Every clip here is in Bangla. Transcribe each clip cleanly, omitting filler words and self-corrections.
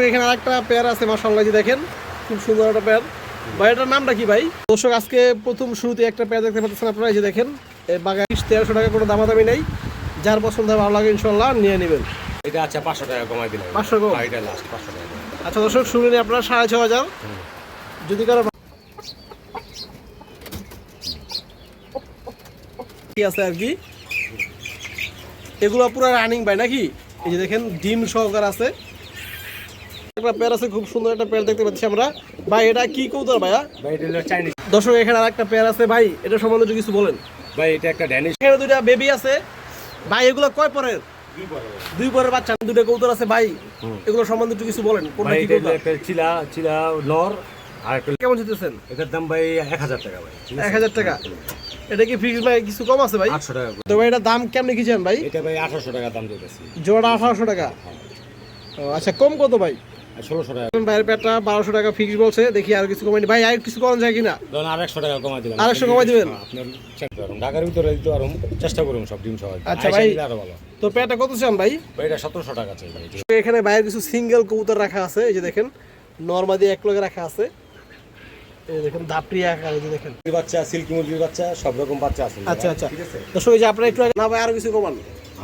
দর্শক এখানে আরেকটা পেয়ার আছে মাশাআল্লাহ, যে দেখেন খুব সুন্দর একটা পেয়ার। ভাই এটার নামটা কি ভাই? দর্শক আজকে প্রথম শুরুতে একটা পেয়ার দেখতে পাচ্ছেন আপনারা, এই যে দেখেন বাঘা 1300 টাকা, কোনো দামাদামি নেই। যার পছন্দ হবে ভালো লাগে ইনশাআল্লাহ নিয়ে নেবেন। এটা আচ্ছা 500 টাকা কমাই দিলাম। 500 কম? এটা লাস্ট 500 টাকা। আচ্ছা দর্শক শুনে নিন আপনারা 6500। যদি কারো কি আছে আর কি, এগুলো পুরো রানিং ভাই নাকি? এই যে দেখেন ডিম সহকার আছে, একটা পেয়ার আছে, খুব সুন্দর একটা পেয়ার দেখতে পাচ্ছি আমরা। ভাই এটা কি কবুতর ভাইয়া? ভাই এটা হলো চাইনিজ। দর্শক এখানে আরেকটা পেয়ার আছে ভাই, এটা সম্বন্ধে একটু কিছু বলেন। ভাই এটা একটা ড্যানিশ। এখানে দুইটা বেবি আছে ভাই, এগুলো কয় পরের? দুই পরের বাচ্চা, দুটো কবুতর আছে ভাই, এগুলো সম্বন্ধে একটু কিছু বলেন। কোনটা কি কবুতর? একটা চিলা চিলা নর আর একটা। কেমন যেতেছেন? এটার দাম ভাই 1000 টাকা ভাই। 1000 টাকা। এটা কি ফিক্স ভাই, কিছু কম আছে ভাই? 800 টাকা। তো ভাই এটা দাম কেমনে কি চান ভাই? এটা ভাই 1800 টাকা দাম দিতেছি। জোড়া 1800 টাকা। ও আচ্ছা, কম কত ভাই? 1600 টাকা। ভাইয়ের পেটটা 1200 টাকা ফিক্স বলছে, দেখি আর কিছু কমাই ভাই, আর কিছু কম যায় কিনা? ধরুন আর 100 টাকা কমাই দিলাম। 100 কমাই দিবেন? আপনার চেক করুন, ঢাকার ভিতরে দিতে পারুন, চেষ্টা করুন সব ডিম সহ। আচ্ছা ভাই, আরো ভালো। তো পেটটা কত চান ভাই? ভাই এটা 1700 টাকা চাই ভাই। এখানে বাইরের কিছু সিঙ্গেল কবুতর রাখা আছে, এই যে দেখেন নরমাদি এক লগে রাখা আছে, এই দেখেন দাপড়ি আকার, এই যে দেখেন বাচ্চা, সিল্কি মুরগির বাচ্চা, সব রকম বাচ্চা আছে। আচ্ছা আচ্ছা, ঠিক আছে। দর্শক এই যে আপনারা একটু না ভাই আরো কিছু কমান।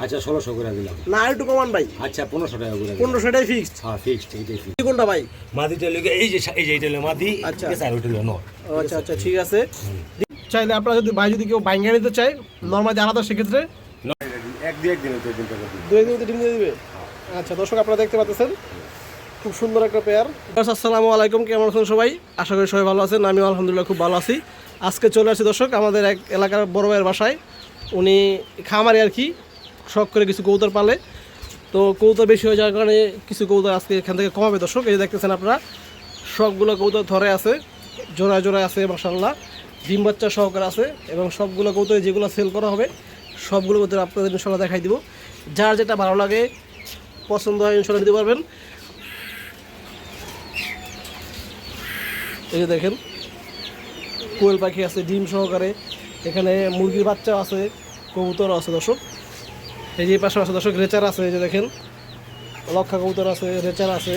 আচ্ছা 1600 করে দিলাম। না আর একটু কমান ভাই। আচ্ছা 1500 টাকা করে দিলাম। 1500 টাই ফিক্সড। হ্যাঁ ফিক্সড, এইটাই ফিক্সড। কোনটা ভাই? মাদিটা লগে এই যে এইটা হলো মাদি। আচ্ছা। ঠিক আছে, আর ওইটা হলো নর। আচ্ছা আচ্ছা ঠিক আছে। চাইলে আপনারা যদি ভাই যদি কেউ বাইঙ্গা নিতে চায় নরমালি আলাদা, সেক্ষেত্রে এক দিয়ে একদিন হচ্ছে দিনটা করে দিই। 2 দিন ডিম দিয়ে দিবে। আচ্ছা দর্শক আপনারা দেখতে পাচ্ছেন খুব সুন্দর একটা পেয়ার। আসসালামু আলাইকুম, কেমন আছেন সবাই? আশা করি সবাই ভালো আছেন, আমিও আলহামদুলিল্লাহ খুব ভালো আছি। আজকে চলে আসি দর্শক আমাদের এক এলাকার বড় ভাইয়ের বাসায়। উনি খামারে আর কি শখ করে কিছু কবুতর পালে, তো কবুতর বেশি হয়ে যাওয়ার কারণে কিছু কবুতর আজকে এখান থেকে কমাবে দর্শক। এই যে দেখতেছেন আপনারা সবগুলো কবুতর ধরে আছে, জোড়ায় জোড়ায় আছে মাশাআল্লাহ, ডিম বাচ্চা সহকারে আছে, এবং সবগুলো কবুতর যেগুলো সেল করা হবে সবগুলো কবুতর আপনাদের ইনশাআল্লাহ দেখাই দিব। যার যেটা ভালো লাগে পছন্দ হয় ইনশাআল্লাহ নিতে পারবেন। এই যে দেখেন কোয়েল পাখি আছে ডিম সহকারে, এখানে মুরগির বাচ্চা আছে, কবুতর আছে দর্শক। এই যে পাশে আছে দর্শক রেচার আছে, এই যে দেখেন লক্ষা কবুতর আছে, রেচার আছে,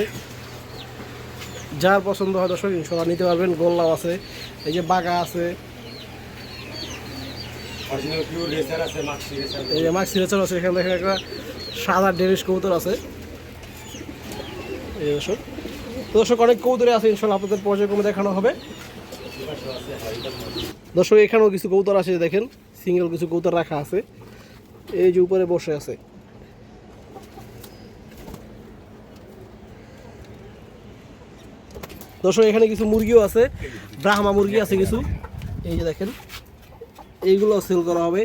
যার পছন্দ হয় দর্শক ইনশাআল্লাহ নিতে পারবেন। গোল্লাও আছে, এই যে বাগা আছে, অরিজিনাল পিওর রেসার আছে, মাক্সি রেসার। এই যে মাক্সি রেচার আছে, এখানে দেখেন একটা সাদা ডেনিশ কবুতর আছে। এই দর্শক দর্শক অনেক কবুতরে আছে ইনশাআল্লাহ, আপনাদের পর্যায়ক্রমে দেখানো হবে। দর্শক এখানেও কিছু কবুতর আছে, দেখেন সিঙ্গেল কিছু কবুতর রাখা আছে, এই যে উপরে বসে আছে। দর্শক এখানে কিছু মুরগিও আছে, ব্রাহ্মা মুরগি আছে কিছু, এই যে দেখেন এইগুলো সেল করা হবে।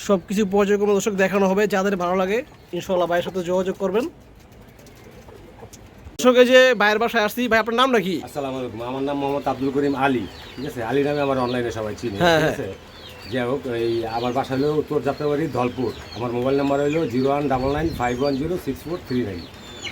সব কিছু পর্যায়ক্রমে দর্শক দেখানো হবে, যাদের ভালো লাগে ইনশাআল্লাহ ভাইয়ের সাথে যোগাযোগ করবেন। দর্শক এই যে ভাইয়ের বাসায় আসছি, ভাই আপনার নামটা কি? আসসালামু আলাইকুম, আমার নাম মোহাম্মদ আব্দুল করিম আলী। ঠিক আছে, আলী নামে আমার অনলাইনে সবাই চিনে। হ্যাঁ, ঠিক আছে, যাই হোক, এই আমার বাসা হলো উত্তর যাত্রাবাড়ি ধলপুর। আমার মোবাইল নাম্বার হলো 01995106439।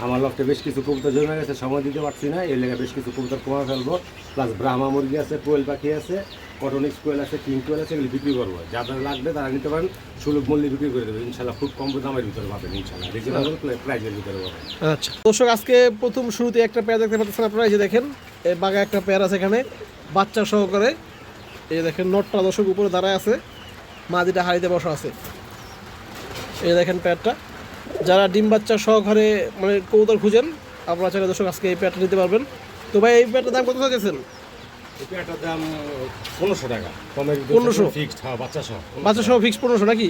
আমার লক্ষ্যে বেশ কিছু কবুতর জমে গেছে, সময় দিতে পারছি না, এর লেগে বেশ কিছু কবুতর কমা ফেলবো। প্লাস ব্রাহ্মা মুরগি আছে, কোয়েল পাখি আছে, কটনিক্স কোয়েল আছে, কিং কোয়েল আছে, এগুলি বিক্রি করবো। যাদের লাগবে তারা নিতে পারেন, সুলভ মূল্যে বিক্রি করে দেবে ইনশাল্লাহ। খুব কম দামের ভিতরে পাবেন ইনশাল্লাহ, রিজনেবল প্রাইসের ভিতরে পাবেন। আচ্ছা দর্শক আজকে প্রথম শুরুতে একটা পেয়ার দেখতে পাচ্ছেন আপনারা, এই যে দেখেন এই বাঘা একটা পেয়ার আছে এখানে বাচ্চা সহকারে। এই দেখেন নটটা দর্শক উপরে দাঁড়ায় আছে, মাদিটা হাড়িতে বসা আছে। এই দেখেন পেয়ারটা, যারা ডিম বাচ্চা সহকারে মানে কবুতর খুঁজেন আপনারা চাইলে দর্শক আজকে এই পেয়ারটা নিতে পারবেন। তো ভাই এই পেয়ারটার দাম কত চাইছেন? এই পেয়ারটার দাম 1500 টাকা কমের 1500 ফিক্সড। হ্যাঁ বাচ্চা সহ। বাচ্চা সহ ফিক্সড 1500 নাকি?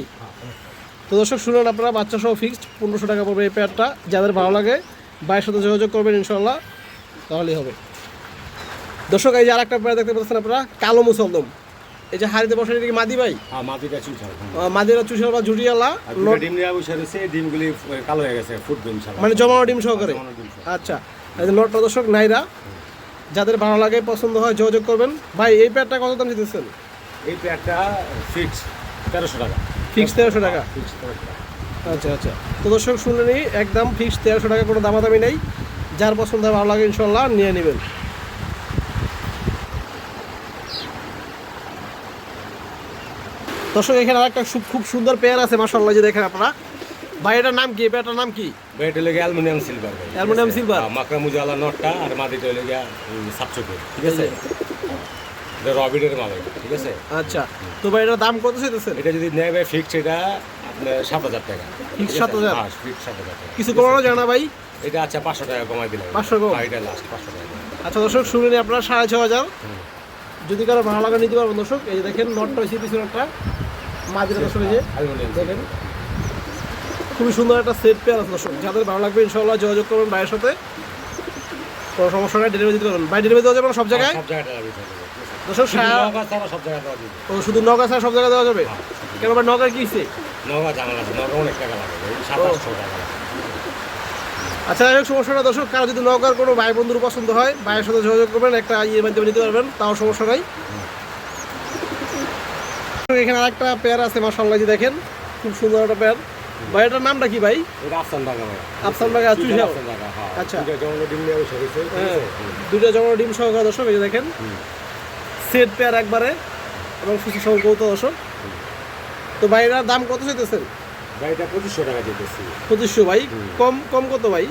তো দর্শক শুনুন আপনারা, বাচ্চা সহ ফিক্সড 1500 টাকা পড়বে এই পেয়ারটা। যাদের ভালো লাগে ভাইয়ের সাথে যোগাযোগ করবেন ইনশাআল্লাহ, তাহলেই হবে। দর্শক এই যে আর একটা পেয়ার দেখতে পাচ্ছেন আপনারা, কালো মুসলদম, এই যে হাড়িতে বসে, এটা কি মাদি ভাই? হ্যাঁ মাদিটা চুইঝাল। মাদিরা চুষাল বা জুটিয়ালা, ডিম দেওয়া বসে রয়েছে, ডিমগুলি কালো হয়ে গেছে, ফুটবে ইনশাআল্লাহ। মানে জমানো ডিম সহকারে। আচ্ছা এই যে নটটা দর্শক নাইরা, যাদের ভালো লাগে পছন্দ হয় যোগাযোগ করবেন। ভাই এই পেয়ারটা কত দাম দিতেছেন? এই পেয়ারটা ফিক্স 1300 টাকা। ফিক্স 1300 টাকা। ফিক্স 1300 টাকা। আচ্ছা আচ্ছা, তো দর্শক শুনলেনি একদম ফিক্স 1300 টাকা, কোনো দামাদামি নেই। যার পছন্দ হয় ভালো লাগে ইনশাআল্লাহ নিয়ে নেবেন। দর্শক এখানে আরেকটা খুব সুন্দর পেয়ার আছে মাশাআল্লাহ, যে দেখেন আপনারা ভাই এটার নাম কি? এটার নাম কি? ভাই এটা লেগে অ্যালুমিনিয়াম সিলভার ভাই। Aluminium silver. মাকড়া মুজালা নটটা আর মাদিটা লেগে সাবচকে, ঠিক আছে? এটা রবিডের মাল এটা, ঠিক আছে? আচ্ছা, তো ভাই এটার দাম কত চাইতেছেন? এটা যদি নেয় ভাই ফিক্সড এটা আপনার 7,000 টাকা। Fixed 7,000? হ্যাঁ, ফিক্সড 7,000 টাকা। কিছু কমানো যায় না ভাই? এটা আচ্ছা 500 টাকা কমাই দিলাম। 500 কম? হ্যাঁ, এটা লাস্ট 500 টাকা। আচ্ছা দর্শক, শুনে নিন আপনারা 6,500। যদি কারো ভালো লাগে নিতে পারবেন দর্শক। এই যে দেখেন নটটা হয়েছে পিছনে একটা মাদিরা দর্শক, এই যে অ্যালুমিনিয়াম দেখেন খুবই সুন্দর একটা সেট পেয়ার আছে দর্শক। যাদের ভালো লাগবে ইনশাআল্লাহ যোগাযোগ করবেন ভাইয়ের সাথে, কোনো সমস্যা নেই, ডেলিভারি দিতে পারবেন। ভাই ডেলিভারি দেওয়া যাবে না সব জায়গায়? সব জায়গায় টাকা দিতে হবে। দর্শক নওগাঁ ছাড়া সব জায়গায় দেওয়া দিবে। ও শুধু নগা ছাড়া সব জায়গায় দেওয়া যাবে? কেন ভাই নগা কি হচ্ছে? নওগাঁ ঝামেলা আছে, নওগাঁ অনেক টাকা লাগে, 700-800 টাকা লাগে। আচ্ছা যাই হোক, সমস্যা না দর্শক। কারো যদি নৌকার কোনো ভাই বন্ধুর পছন্দ হয় ভাইয়ের সাথে যোগাযোগ করবেন, একটা ইয়ের মাধ্যমে নিতে পারবেন, তাও সমস্যা নাই। এখানে আরেকটা পেয়ার আছে মাশাআল্লাহ, যে দেখেন খুব সুন্দর একটা পেয়ার। ভাই এটার নামটা কি ভাই? এটা আফসান বাগা ভাই। আফসান বাগা চুইঝাল। আফসান বাগা, হ্যাঁ। আচ্ছা। দুইটা জঙ্গল ডিম নিয়ে বসে রয়েছে, ঠিক হ্যাঁ, আছে? দুইটা জমা ডিম সহকারে দর্শক, এই যে দেখেন সেট পেয়ার একবারে, এবং সুস্থ সবল কৌতো দর্শক। তো ভাই এটার দাম কত চাইতেছেন? ভাই এটা 2500 টাকা দিতেছি। 2500 ভাই। কম কম কত ভাই?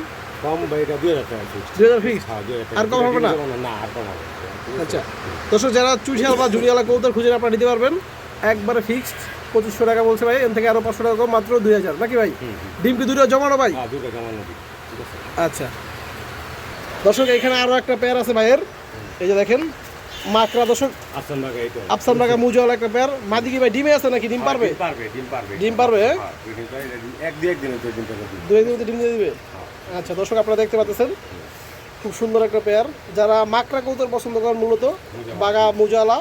কম ভাই এটা 2000 টাকা ফিক্সড। 2000 ফিক্স? হ্যাঁ, 2000 টাকা। আর কম হবে না? না, আর কম হবে না, ঠিক আছে? আচ্ছা দর্শক, যারা চুইঝাল বা জুড়িয়ালা কৌতার খুঁজে আপনারা নিতে পারবেন, একবারে ফিক্সড 2500 টাকা বলছে ভাই। এর থেকে আরো 500 টাকা কম, মাত্র 2000 নাকি ভাই? ডিম কি দুটো জমানো ভাই? হ্যাঁ, দুটো জমানো দিই, ঠিক আছে? আচ্ছা দর্শক, এখানে আরো একটা পেয়ার আছে ভাইয়ের, এই যে দেখেন মাকড়া দর্শক, আফসান বাগা এটা। আফসান বাগা মুজওয়ালা একটা পেয়ার। মাদি কি ভাই ডিমে আছে নাকি? ডিম পারবে? ডিম পারবে, ডিম পারবে। ডিম পারবে? হ্যাঁ, ডিম পারবে। একদিনে তো ডিম পারবে। 2 দিন মধ্যে ডিম দিয়ে দিবে? আচ্ছা দর্শক, আপনারা দেখতে পাচ্ছেন খুব সুন্দর একটা পেয়ার। যারা মাকড়া কৌতর পছন্দ করেন, মূলত বাগা মুজওয়ালা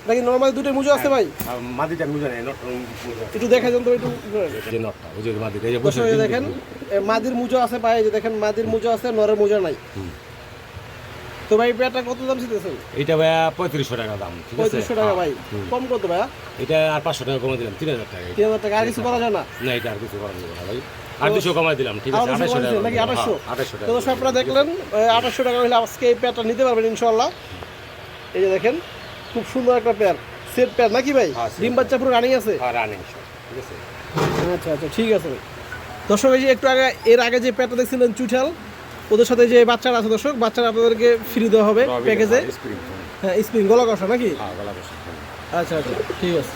নাকি নর্মালি দুটো মুজো আছে ভাই? আর মাদিটা মুজা নেই, নট মুজা। একটু দেখা যান তো একটু। যে নটটা, ওই যে মাদিটা, এই যে বসে দর্শক এই যে দেখেন মাদির মুজো আছে ভাই, এই যে দেখেন মাদির মুজো আছে, নরের মুজো নাই। তো ভাই পেয়ারটা কত দাম চাইতেছেন? এটা ভাইয়া 3500 টাকা দাম, ঠিক আছে? 3500 টাকা ভাই। কম কত ভাইয়া? এটা আর 500 টাকা কমাই দিলাম, 3000 টাকা। 3000 টাকা। আর কিছু করা যায় না? না, এটা আর কিছু করা যাবে না ভাই। আর 200 কমাই দিলাম, ঠিক আছে? 2800 টাকা নাকি 2800? 2800 তো টাকা। দর্শক আপনারা দেখলেন 2800 টাকা হলে আজকে এই পেয়ারটা নিতে পারবেন ইনশাআল্লাহ। এই যে দেখেন খুব সুন্দর একটা পেয়ার, সেট পেয়ার নাকি ভাই? হ্যাঁ, set ডিম বাচ্চা পুরো রানিং আছে? আর রানিং, ঠিক আছে? আচ্ছা আচ্ছা, ঠিক আছে ভাই। দর্শক এই যে একটু আগে, এর আগে যে পেয়ারটা দেখছিলেন চুইঠাল, ওদের সাথে যে বাচ্চারা আছে দর্শক, বাচ্চারা আপনাদেরকে ফ্রি দেওয়া হবে প্যাকেজে। হ্যাঁ, স্প্রিং গলা কষা নাকি? হ্যাঁ, গলা বসে। আচ্ছা আচ্ছা, ঠিক আছে।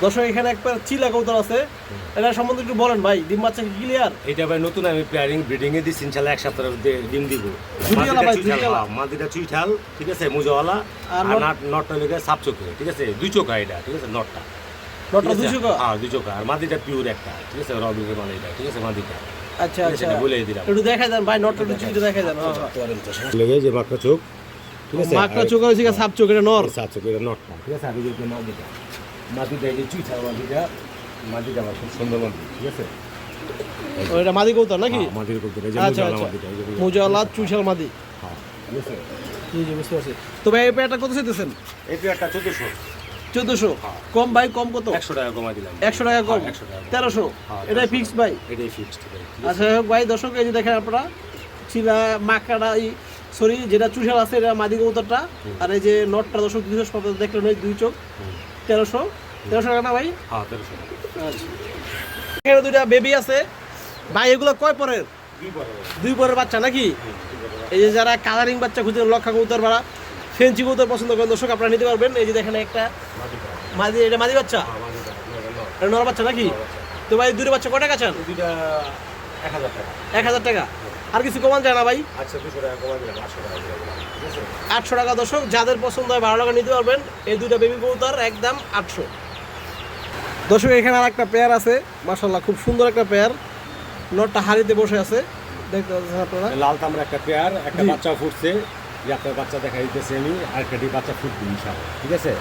দর্শক এখানে একটা চিলা কৌতর আছে, এটা সম্বন্ধে একটু বলেন ভাই। ডিম বাচ্চা কি ক্লিয়ার? এটা ভাই নতুন আমি পেয়ারিং ব্রিডিং এ দিছি, ইনশাআল্লাহ এক সপ্তাহের মধ্যে ডিম দিব। ঝুটিয়ালা ভাই, ঝুটিয়ালা। মাদিটা চুইঠাল, ঠিক আছে? মুজাওয়ালা। আর আর নটটা লেগে সাপ চোখে, ঠিক আছে? 2 চোখা এটা, ঠিক আছে? নটটা নটটা ঠিক আছে? 200 টাকা? হ্যাঁ, 2 চোখা। আর মাদিটা পিওর একটা, ঠিক আছে? রবিনের মাল এটা, ঠিক আছে? মাদিটা আচ্ছা আচ্ছা, সেটা বলে দিলাম। একটু দেখাই দেন ভাই, নটটা একটু দেখাই দেন। হ্যাঁ, লেগে যে মাকড়া চোখ, ঠিক আছে? মাকড়া চোখ হয়েছে সাপ চোখ, এটা নর। সাপ চোখ, এটা নটটা, ঠিক আছে? আর এই যে মাদিটা, মাদিটা এই যে চুইঠাল মাদিটা, মাদিটা আমার খুব সুন্দর মাদি, ঠিক আছে? ওইটা মাদি কৌতর নাকি? হ্যাঁ, মাদির করতে এই যে আচ্ছা মুজাওয়ালা আচ্ছা, মাদিটা, এই যে মুজাওয়ালা চুইঠাল মাদি। হ্যাঁ, ঠিক আছে? জি জি, বুঝতে পারছি। তো ভাই এই পেয়ারটা কত চাইতেছেন? এই পেয়ারটা 1400। 1400? কম ভাই, কম কত? 100 টাকা কমাই দিলাম। 100 টাকা কম? হ্যাঁ, 100 টাকা কম। 1300? হ্যাঁ, এটাই ফিক্সড ভাই? এটাই ফিক্সড ভাই, ঠিক আছে? আচ্ছা হোক ভাই, দর্শক এই যে দেখেন আপনারা চিলা মাকড়া, সরি যেটা চুইঠাল আছে এটা মাদি কৌতরটা, আর এই যে নটটা দর্শক 200 দেখলেন, ওই 2 চোখ 1300 টাকা না ভাই? হ্যাঁ, 1300 টাকা। আচ্ছা, এখানে দুইটা বেবি আছে ভাই, এগুলো কয় পরের? কি বড়? 2 পরের বাচ্চা নাকি? এই যে যারা কালারিং বাচ্চা খুঁজে, লক্ষা কবুতর ভাড়া ফেন্সি কবুতর পছন্দ করেন দর্শক, আপনারা নিতে পারবেন। এই যে দেখেন একটা মাদিটা। মাদি, এটা মাদি বাচ্চা? হ্যাঁ, মাদিটা। এটা নর বাচ্চা নাকি? তো ভাই দুটো বাচ্চা কয় টাকা চান? দুইটা 1000 টাকা। 1000 টাকা। আর কিছু কমান যায় না ভাই? আচ্ছা, 200 টাকা কমাই দিলাম, 800 টাকা দিলাম, ঠিক আছে? 800 টাকা দর্শক, যাদের পছন্দ হয় 12 টাকা নিতে পারবেন। এই দুইটা বেবি কবুতর একদম 800। দর্শক এখানে আর একটা পেয়ার আছে মাশাআল্লাহ, খুব সুন্দর একটা পেয়ার। নটটা হাড়িতে বসে আছে, দেখতে পাচ্ছেন আপনারা। লাল তামরা একটা পেয়ার, একটা জি। বাচ্চা ফুটছে, যে আপনার বাচ্চা দেখা দিতেছে আমি, আর একটা বাচ্চা ফুটবে ইনশাআল্লাহ, ঠিক আছে?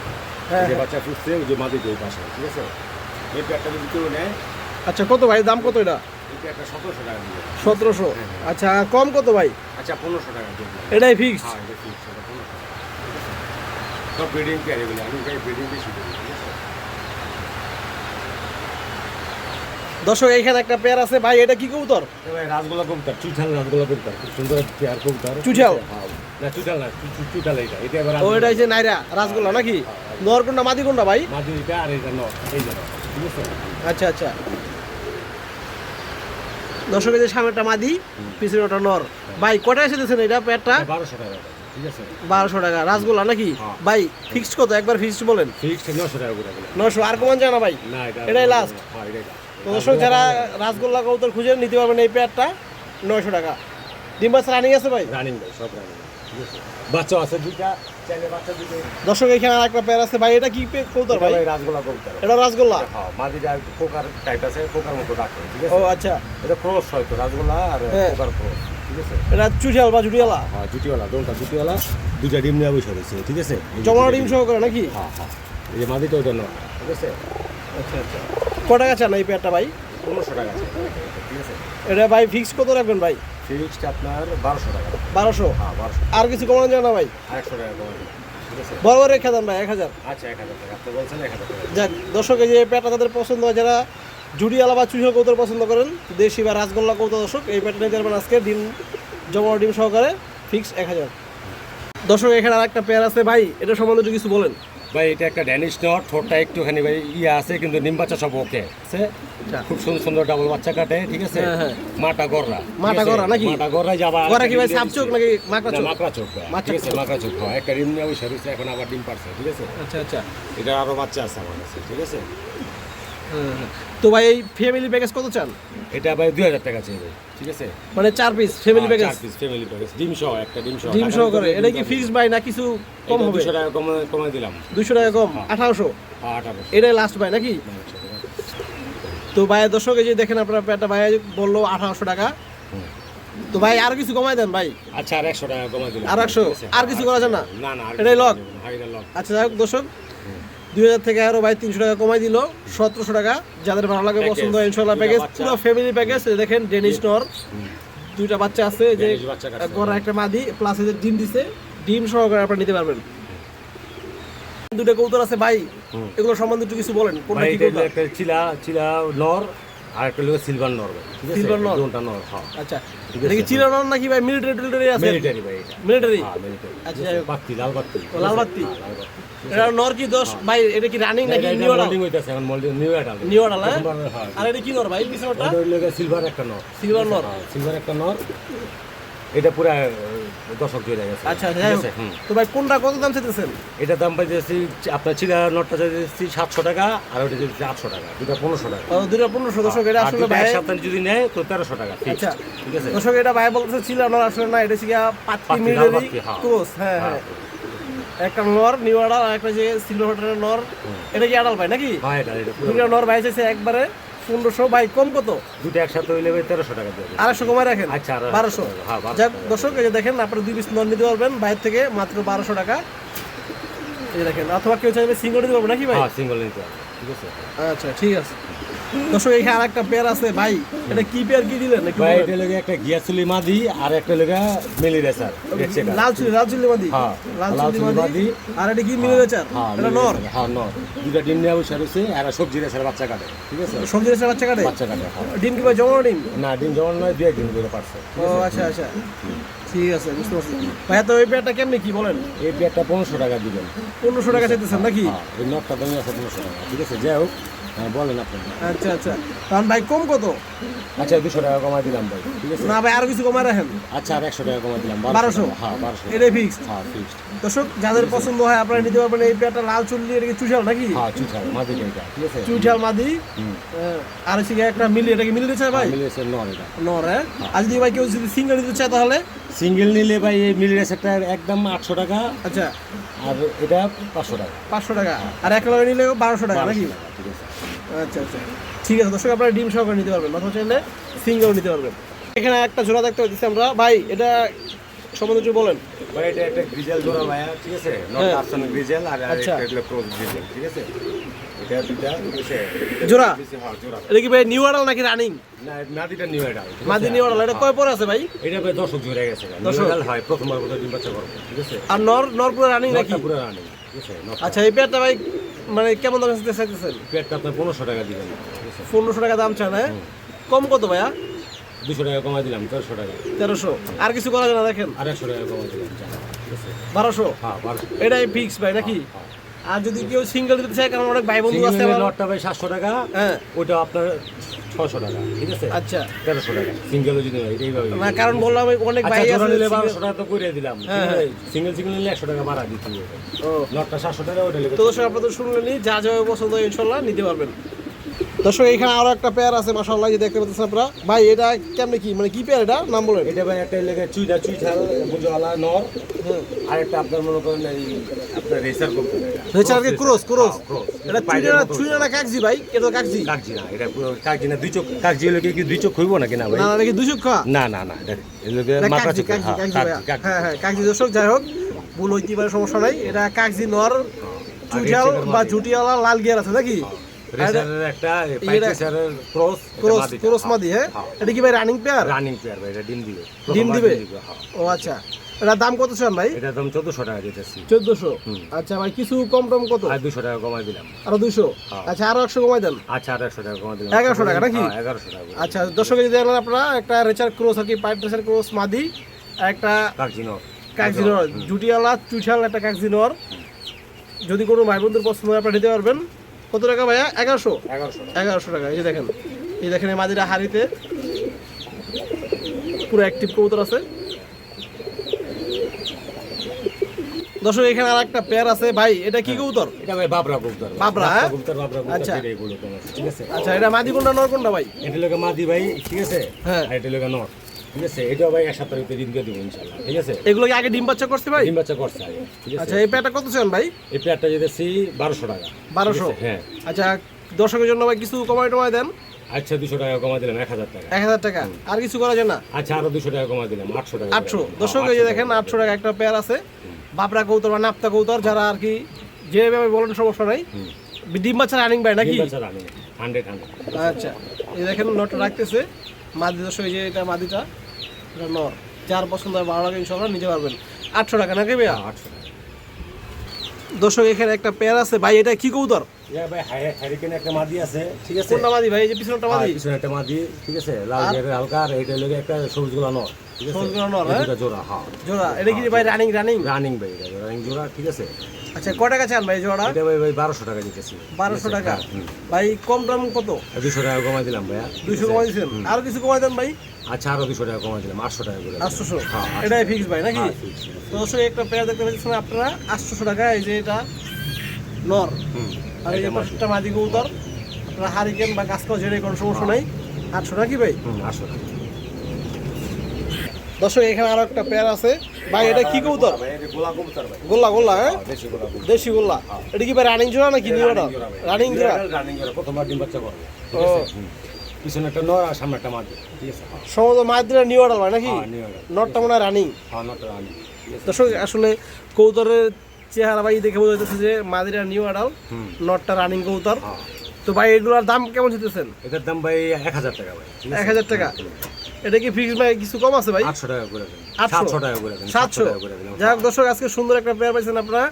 হ্যাঁ, এই যে হ্যাঁ। বাচ্চা ফুটছে, ওই যে মাদিটা ওই পাশে, ঠিক আছে? এই পেয়ারটা যদি কেউ নেয়, আচ্ছা কত ভাই, দাম কত এটা? এই পেয়ারটা 1700 টাকা দিবে। 1700? আচ্ছা, কম কত ভাই? আচ্ছা, 1500 টাকা দিবে। এটাই ফিক্সড? হ্যাঁ, এটা ফিক্সড, এটা 1500 টাকা। সব ব্রিডিং পেয়ার এগুলো, আমি ব্রিডিং বেশি করি, ঠিক আছে? দর্শক এইখানে একটা পেয়ার আছে ভাই, এটা কি কবুতর? ভাই রাসগোলা কবুতর, চুইঠাল রাসগোলা কবুতর, খুব সুন্দর পেয়ার কবুতর। চুইঠাল? হ্যাঁ, না চুইঠাল না, চুইঠাল এটা, এটা এবার ও এটা হচ্ছে নাইরা রাসগোল্লা নাকি? নর কোনটা মাদি কোনটা ভাই? মাদি এটা আর এটা নর, এই যে নর, ঠিক আছে? আচ্ছা আচ্ছা, দর্শক এই যে সামনেটা মাদি, পিছনে ওটা নর। ভাই কটা এসে দিয়েছেন এটা পেয়ারটা? 1200 টাকা, ঠিক আছে? 1200 টাকা রাসগোল্লা নাকি? হ্যাঁ। ভাই ফিক্সড কত, একবার ফিক্সড বলেন। ফিক্সড 900 টাকা করে দিলাম। 900, আর কমান যায় না ভাই? না, এটাই লাস্ট। হ্যাঁ, এটাই তো দর্শক যারা রাসগোল্লা কবুতর খুঁজে নিতে পারবেন এই পেয়ারটা 900 টাকা। ডিম বাচ্চা রানিং আছে ভাই? রানিং ভাই, সব রানিং, ঠিক আছে? বাচ্চা আছে দুইটা, চাইলে বাচ্চা দুটো। দর্শক এখানে আরেকটা পেয়ার আছে ভাই, এটা কি কবুতর ভাই? ভাই রাসগোল্লা কবুতর। এটা রাসগোল্লা? হ্যাঁ, মাদিটা পোকার টাইপ আছে, পোকার মতো ডাকে, ঠিক আছে? ও আচ্ছা, এটা ক্রস হয়তো রাসগোল্লা আর হ্যাঁ। পোকার ক্রস, ঠিক আছে? এটা চুটিয়াল বা জুটিয়ালা? হ্যাঁ, জুটিওয়ালা, দোনটা জুটিওয়ালা, দুইটা ডিম নিয়ে বসে রয়েছে, ঠিক আছে? জমানো ডিম সহকারে নাকি? হ্যাঁ হ্যাঁ, এই যে মাদিটা ওইটা নয়, ঠিক আছে? আচ্ছা আচ্ছা, ক টাকা চান এই পেয়ারটা ভাই? 1500 টাকা আছে, ঠিক আছে? এটা ভাই ফিক্স কত রাখবেন ভাই? ফিক্সড আপনার 1200 টাকা। 1200? হ্যাঁ, 1200। আর কিছু কমানো যায় না ভাই? 100 টাকা কমাই দিলাম, ঠিক আছে? বরাবর রেখে দেন ভাই 1000। আচ্ছা, 1000 টাকা। আপনি বলছেন 1000 টাকা। যাক দর্শক এই যে পেয়ারটা তাদের পছন্দ হয়, যারা জুডিয়ালা বা চুষা কৌতর পছন্দ করেন, দেশি বা রাসগোল্লা কৌতর, দর্শক এই পেয়ারটা নিতে পারবেন আজকে ডিম, জমানো ডিম সহকারে, ফিক্স 1000। দর্শক এখানে আর একটা পেয়ার আছে ভাই, এটা সম্বন্ধে একটু কিছু বলেন। ভাই এটা একটা ড্যানিশ নট, ঠোঁটটা একটুখানি ভাই ইয়ে আছে, কিন্তু ডিম বাচ্চা সব ওকে আছে। খুব সুন্দর সুন্দর ডাবল বাচ্চা কাটে, ঠিক আছে? হ্যাঁ, হ্যাঁ। মাটা গররা, মাটা গররা নাকি? মাটা গররা যাবা। গরা কি ভাই সাপ চোখ নাকি মাকড়া চোখ? মাকড়া চোখ ভাই, মাকড়া ঠিক আছে? চোখ। মাকড়া চোখ, হ্যাঁ। একটা ডিম নিয়ে বসে রয়েছে, এখন আবার ডিম পারছে, ঠিক আছে? আচ্ছা আচ্ছা, এটা আরো বাচ্চা আছে আমার কাছে, ঠিক আছে? তো ভাই এই ফ্যামিলি প্যাকেজ কত চান? এটা ভাই 2000 টাকা চাইবে, ঠিক আছে? মানে 4 piece family package? 4 piece family package, ডিম সহ, একটা ডিম সহ। ডিম সহকারে। এটা কি ফিক্সড ভাই না কিছু কম হবে? 200 টাকা কমাই দিলাম। 200 টাকা কম, 1800? 1800। এটাই লাস্ট ভাই নাকি? তো ভাই দর্শক এই যে দেখেন আপনার পেয়ারটা ভাই বললো 1800 টাকা। তো ভাই আর কিছু কমাই দেন ভাই। আচ্ছা, আর 100 টাকা কমাই দিলাম। আর 100? আর কিছু করা যায় না? না না, এটাই লক? হ্যাঁ, এটা লক। আচ্ছা যাই হোক দর্শক, 2000 থেকে আরো ভাই 300 টাকা কমাই দিল, 1700 টাকা। যাদের ভালো লাগে পছন্দ হয় ইনশাআল্লাহ প্যাকেজ, পুরো ফ্যামিলি প্যাকেজ। দেখেন ডেনিশ নর, দুইটা বাচ্চা আছে, যে ডেনিশ বাচ্চা কাটছে। গড়া একটা মাদি, প্লাস এই যে ডিম দিছে, ডিম সহকারে আপনারা নিতে পারবেন। দুটো কবুতর আছে ভাই, এগুলো সম্বন্ধে একটু কিছু বলেন। কোনটা ভাই কি এটা কবুতর? একটা চিলা নর, আর একটা হলো সিলভার নর ভাই, ঠিক আছে? সিলভার নর? দুটো নর, হ্যাঁ। আচ্ছা, এটা কি চিরানো নাকি ভাই মিলিটারি আছে? মিলিটারি ভাই এটা। মিলিটারি? হ্যাঁ, মিলিটারি। আচ্ছা, যাই হোক। বাত্তি, লাল বাত্তি। ও, লাল বাত্তি? হ্যাঁ, লাল বাত্তি। এটা নর কি দোষ ভাই? এটা কি রানিং নাকি নিউ অর্ডার? মোল্ডিং হইতাছে এখন, মোল্ডিং নিউ অ্যাডাল। নিউ অর্ডার, হ্যাঁ? প্রথমবার, হ্যাঁ। আর এটা কি নর ভাই পিছনটা? এটা হলো সিলভার একটা নর। সিলভার নর? হ্যাঁ, সিলভার একটা নর। এটা পুরা দশক জুড়ে গেছে। আচ্ছা ঠিক যাই হোক। আছে? হুম। তো ভাই কোনটা কত দাম চাইতেছেন? এটা দাম পাইতেছি আপনার চিলা নটটা চাইতেছি 700 টাকা, আর ওটা চাইতেছি 800 টাকা, দুটা 1500 টাকা। ও, দুটো 1500। দর্শক এটা আর আসলে দুটা ভাই, একসাথে যদি নেয় তো 1300 টাকা fixed, আচ্ছা ঠিক আছে? দর্শক এটা ভাই বলতেছে ছিল নর, আসলে না, এটা ছিল পাত্তি পাত্তি, লাল মিলিটারি পাত্তি, হ্যাঁ। ক্রস। হ্যাঁ হ্যাঁ, একটা নর নিউ অর্ডার, আর একটা যে সিলভার হার্টের নর। এটা কি আড়াল ভাই নাকি? হ্যাঁ, এটা পুরো দুটো নর ভাই চাইছে একবারে 1500। ভাই কম কত? দুটো একসাথে হইলে ভাই 1300 টাকা দেবে। 250 কমায় রাখেন। আচ্ছা, আর 1200। হ্যাঁ, 1200 যাক টাকা। দর্শক এই যে দেখেন আপনারা 2 পিস নর নিতে পারবেন বাইরে থেকে মাত্র 1200 টাকা। এই যে দেখেন, অথবা কেউ চাইবে সিঙ্গল নিতে পারবে নাকি ভাই? হ্যাঁ, সিঙ্গেল নিতে হবে, ঠিক আছে? আচ্ছা ঠিক আছে। দর্শক এখানে আরেকটা পেয়ার আছে ভাই, এটা কি পেয়ার কি দিলেন একটু ভাই বলেন। এটা লাগে একটা গিয়াসুলি মাদি, আর একটা লাগে মিলি রেসার, রেক্সেটা। লাল চুলি মাদি? হ্যাঁ, লাল লাল চুলি চুলি মাদি। মাদি। আর এটা কি মিলে রেচার? হ্যাঁ, এটা মিলি নর? রেসার, হ্যাঁ, নর। দুটা ডিম নিয়ে বসে রয়েছে, আর সবজি রেসার বাচ্চা কাটে, ঠিক আছে? সবজি রেচার বাচ্চা কাটে? বাচ্চা কাটে, হ্যাঁ। ডিম কি ভাই জমানো ডিম? না, ডিম যেমন নয়, 2-1 দিন করে পারছে। ও আচ্ছা আচ্ছা, ঠিক আছে বুঝতে পারছি। ভাইয়া তো এই পেয়ারটা কেমনি কি বলেন? এই পেয়ারটা 1500 টাকা দিবেন। 1500 টাকা চাইতেছেন নাকি? হ্যাঁ, এই নটটা দামি আছে 1500 টাকা, ঠিক আছে? যাই হোক, হ্যাঁ, বলেন আপনি। আচ্ছা আচ্ছা, কারণ ভাই কম কত? আচ্ছা, 200 টাকা কমাই দিলাম ভাই, ঠিক আছে? না ভাই আরো কিছু কমায় রাখেন। আচ্ছা, আর 100 টাকা কমাই দিলাম, 1200? হ্যাঁ, 1200। এটাই ফিক্সড? হ্যাঁ, ফিক্সড। দর্শক যাদের পছন্দ হয় আপনারা নিতে পারবেন এই পেয়ারটা। লাল চুল্লি, এটা কি চুষাল নাকি? হ্যাঁ, চুঠাল মাদি এটা, ঠিক আছে? চুইঠাল মাদি। হুম। আর হচ্ছে গিয়ে একটা মিলি, এটা কি মিলি দিচ্ছে ভাই? মিলি রেসার নর এটা। নর, হ্যাঁ? আর যদি ভাই কেউ যদি সিঙ্গেল নিতে চায় তাহলে? সিঙ্গেল নিলে ভাই এই মিলি রেসারটা একদম 800 টাকা, আচ্ছা, আর এটা 500 টাকা। 500 টাকা। আর এক লগে নিলে 1200 টাকা নাকি? 1200 টাকা, ঠিক আছে? আচ্ছা আচ্ছা ঠিক আছে। দর্শক আপনারা ডিম সহকারে নিতে পারবেন, অথবা চাইলে সিঙ্গেল নিতে পারবেন। এখানে একটা জোড়া দেখতে পাচ্ছি আমরা ভাই, এটা সম্বন্ধে একটু বলেন। ভাই এটা একটা গ্রিজেল জোড়া ভাইয়া, ঠিক আছে? নট হ্যাঁ। আর্সন গ্রিজেল, আর আচ্ছা। একটা হলো ক্রস গ্রিজেল, ঠিক আছে? এটা দুটা, ঠিক আছে? জোড়া? হ্যাঁ, জোড়া। এটা কি ভাই নিউ অর্ডার নাকি রানিং? না, মাদিটা নিউ এটা, ঠিক আছে? মাদি নিউ অর্ডার। এটা কয় পরে আছে ভাই? এটা ভাই দর্শক জুড়ে গেছে, দর্শক? নিউ হয় প্রথমবার বোধহয় ডিম বাচ্চা করবে, ঠিক আছে? আর নর পুরো রানিং নাকি? নটটা পুরো রানিং, ঠিক আছে? নটটা। আচ্ছা, এই পেয়ারটা ভাই মানে কেমন দামে চাইতেছেন? পেটটা আপনার 1500 টাকা দিবেন, ঠিক আছে? 1500 টাকা দাম চান, হ্যাঁ? কম কত ভাইয়া? 200 টাকা কমাই দিলাম, 1300 টাকা। 1300। আর কিছু করা যায় না দেখেন? আর 100 টাকা কমাই দিলাম, ঠিক আছে? 1200? হ্যাঁ, 1200। এটাই ফিক্স ভাই নাকি? আর যদি কেউ সিঙ্গেল দিতে চায়, কারণ অনেক ভাই বন্ধু আছে সিঙ্গেল আমার। নটটা ভাই 700 টাকা, হ্যাঁ। ওটা আপনার 600 টাকা, ঠিক আছে? আচ্ছা 1300 টাকা সিঙ্গেল যদি হয় এইভাবে। না কারণ বললাম অনেক আচ্ছা, ভাই জোড়া আছে নিলে 1200 টাকা তো করে দিলাম, হ্যাঁ, সিঙ্গেল নিলে 100 টাকা ভাড়া দিতে হবে। ও নটটা 700 টাকা, ওটা লেগে তো দর্শক আপনাদের শুনলেনই, যা যা পছন্দ হয় ইনশাল্লাহ নিতে পারবেন। দর্শক এখানে আরো একটা পেয়ার আছে মাশাআল্লাহ, যে দেখতে পাচ্ছেন আপনারা। ভাই এটা কেমনে কি মানে কি পেয়ার, এটা নাম বলেন? এটা ভাই একটা লেগে চুইঠাল বুঝওয়ালা নর, হ্যাঁ আর একটা আপনার মনে করেন এই আপনার রেসার করতে রেচার কি ক্রস এটা চুইনা না কাকজি ভাই? এটা কাকজি কাকজি না, এটা পুরো কাকজি না, দুই চোখ কাকজি হলে কি দুই চোখ হইব নাকি না ভাই? না নাকি দুই চক্ষা? না না না, মাথা চোখ। হ্যাঁ হ্যাঁ কাকজি। দর্শক যাই হোক, ভুল হইতে পারে, সমস্যা নাই। এটা কাকজি নর, চুইঠাল বা ঝুটিওয়ালা লাল গিয়ার আছে নাকি? রেসারের একটা পাইরেসারের ক্রস মাদি। হ্যাঁ এটা কি ভাই রানিং পেয়ার? রানিং পেয়ার ভাই, এটা ডিম দিবে। হ্যাঁ। ও আচ্ছা, এটার দাম কত চান ভাই? এটার দাম 1400 টাকা দিতেছি। 1400? আচ্ছা ভাই কিছু কম টম কত? আর 200 টাকা কমাই দিলাম। আরো 200? আচ্ছা আরো 100 কমাই দেন। আচ্ছা আর 100 টাকা কমাই দিলাম। 1100 টাকা নাকি? 1100 টাকা। আচ্ছা দর্শক যদি দেখলেন আপনারা, একটা রেচার ক্রস আর কি, পাইপ রেচার ক্রস মাদি, একটা কাকজি নর জুটিওয়ালা চুইঠাল, একটা কাকজি নর। যদি কোনো ভাই বন্ধুর পছন্দ হয় আপনারা নিতে পারবেন। কত টাকা ভাইয়া? 1100? 1100 টাকা। এই যে দেখেন, এই দেখেন এই মাদিরা হাড়িতে পুরো অ্যাক্টিভ কবুতর আছে। দর্শক এখানে আর একটা পেয়ার আছে ভাই, এটা কি কবুতর? এটা ভাই বাবরা কবুতর। বাবরা? হ্যাঁ কবুতর আচ্ছা এগুলো তোমার, ঠিক আছে? আচ্ছা এটা মাদি কোনটা নর কোনটা ভাই? এটা লোকে মাদি ভাই, ঠিক আছে? হ্যাঁ আর এটা লোকে নর, ঠিক আছে? এটাও ভাই এক সপ্তাহের ভিতরে ডিম দিয়ে দেবো ইনশাআল্লাহ, ঠিক আছে? এগুলো কি আগে ডিম বাচ্চা করছে ভাই? ডিম বাচ্চা করছে আগে, ঠিক আছে? আচ্ছা এই পেয়ারটা কত চান ভাই? এই পেয়ারটা যেতেছি 1200 টাকা। 1200? হ্যাঁ। আচ্ছা দর্শকের জন্য ভাই কিছু কমাই টমাই দেন। আচ্ছা 200 টাকা কমা দিলাম, 1000 টাকা। 1000 টাকা আর কিছু করা যায় না? আচ্ছা আরো 200 টাকা কমা দিলাম, 800 টাকা। 800? দর্শক এই যে দেখেন 800 টাকা একটা পেয়ার আছে, বাবরা কবুতর বা নাপ্তা কবুতর, যারা আর কি যেভাবে বলেন সমস্যা নাই। ডিম বাচ্চা রানিং ভাই নাকি? ডিম বাচ্চা রানিং 100। আচ্ছা এই দেখেন নটটা রাখতেছে মাদি। দর্শক এই যে এটা মাদিটা, এটা নর। যার পছন্দ হয় ভালো লাগে ইনশাআল্লাহ নিতে পারবেন। 800 টাকা নাকি ভাইয়া? 800 টাকা। দর্শক এখানে একটা পেয়ার আছে ভাই, এটা কি কবুতর? ভাই হ্যারিকেন একটা মাদি আছে, ঠিক আছে? কোনটা মাদি ভাই? এই যে পিছনটা মাদি? পিছনে একটা মাদি, ঠিক আছে? লাল গেরের হালকা, আর এইটা লগে একটা সবুজ গোলা নর, ঠিক আছে? সবুজ গোলা নর, এই দুটো জোড়া। হ্যাঁ জোড়া। এটা কি ভাই রানিং? রানিং ভাই, এটা রানিং জোড়া, ঠিক আছে? আচ্ছা কয় টাকা চান ভাই জোড়া? এটা ভাই 1200 টাকা দিতেছি। 1200 টাকা? ভাই কম দাম কত? 200 টাকা কমাই দিলাম ভাইয়া। 200 কমাই দিয়েছেন? আর কিছু কমাই দেন ভাই? আচ্ছা আরো 200 টাকা কমাই দিলাম, 800 টাকা করে। 800? হ্যাঁ এটাই ফিক্স ভাই নাকি? fix। তো দর্শক একটা পেয়ার দেখতে পাচ্ছেন আপনারা 800 টাকা। এই যে এটা নর, আর এই যে পাঁচটা মাদি কবুতর। আপনারা হারিকেন বা গাছ খাওয়া যেটাই কোনো সমস্যা নাই। 800 নাকি ভাই? 800 টাকা। দর্শক এখানে আরো একটা পেয়ার আছে ভাই, এটা কি কবুতর? ভাই এটা গোলা কবুতর ভাই। গোল্লা? হ্যাঁ দেশি গোলা কবুতর। দেশি গোল্লা। এটা কি ভাই রানিং জোড়া নাকি নিউ অর্ডার? রানিং জোড়া। রানিং জোড়া, প্রথমবার ডিম বাচ্চা করবে, ঠিক আছে? পিছনে একটা নর আর সামনে একটা মাদি, ঠিক আছে? সম্ভবত মাদিরা নিউ অর্ডার ভাই নাকি? New order. নটটা মনে হয় রানিং। হ্যাঁ নটটা রানিং, ঠিক আছে? দর্শক আসলে কবুতরের চেহারা ভাই দেখে বোঝা যাচ্ছে যে মাদিরা নিউ অর্ডার, নটটা রানিং কবুতর। তো ভাই এগুলোর দাম কেমন চাইতেছেন? এটার দাম ভাই 1000 টাকা ভাই, ঠিক আছে? 1000 টাকা? এটা কি ফিক্স ভাই কিছু কম আছে ভাই? 800 টাকা করে দেন। 800? 700 টাকা করে দেন। 700? যাই হোক দর্শক আজকে সুন্দর একটা পেয়ার পাইছেন আপনারা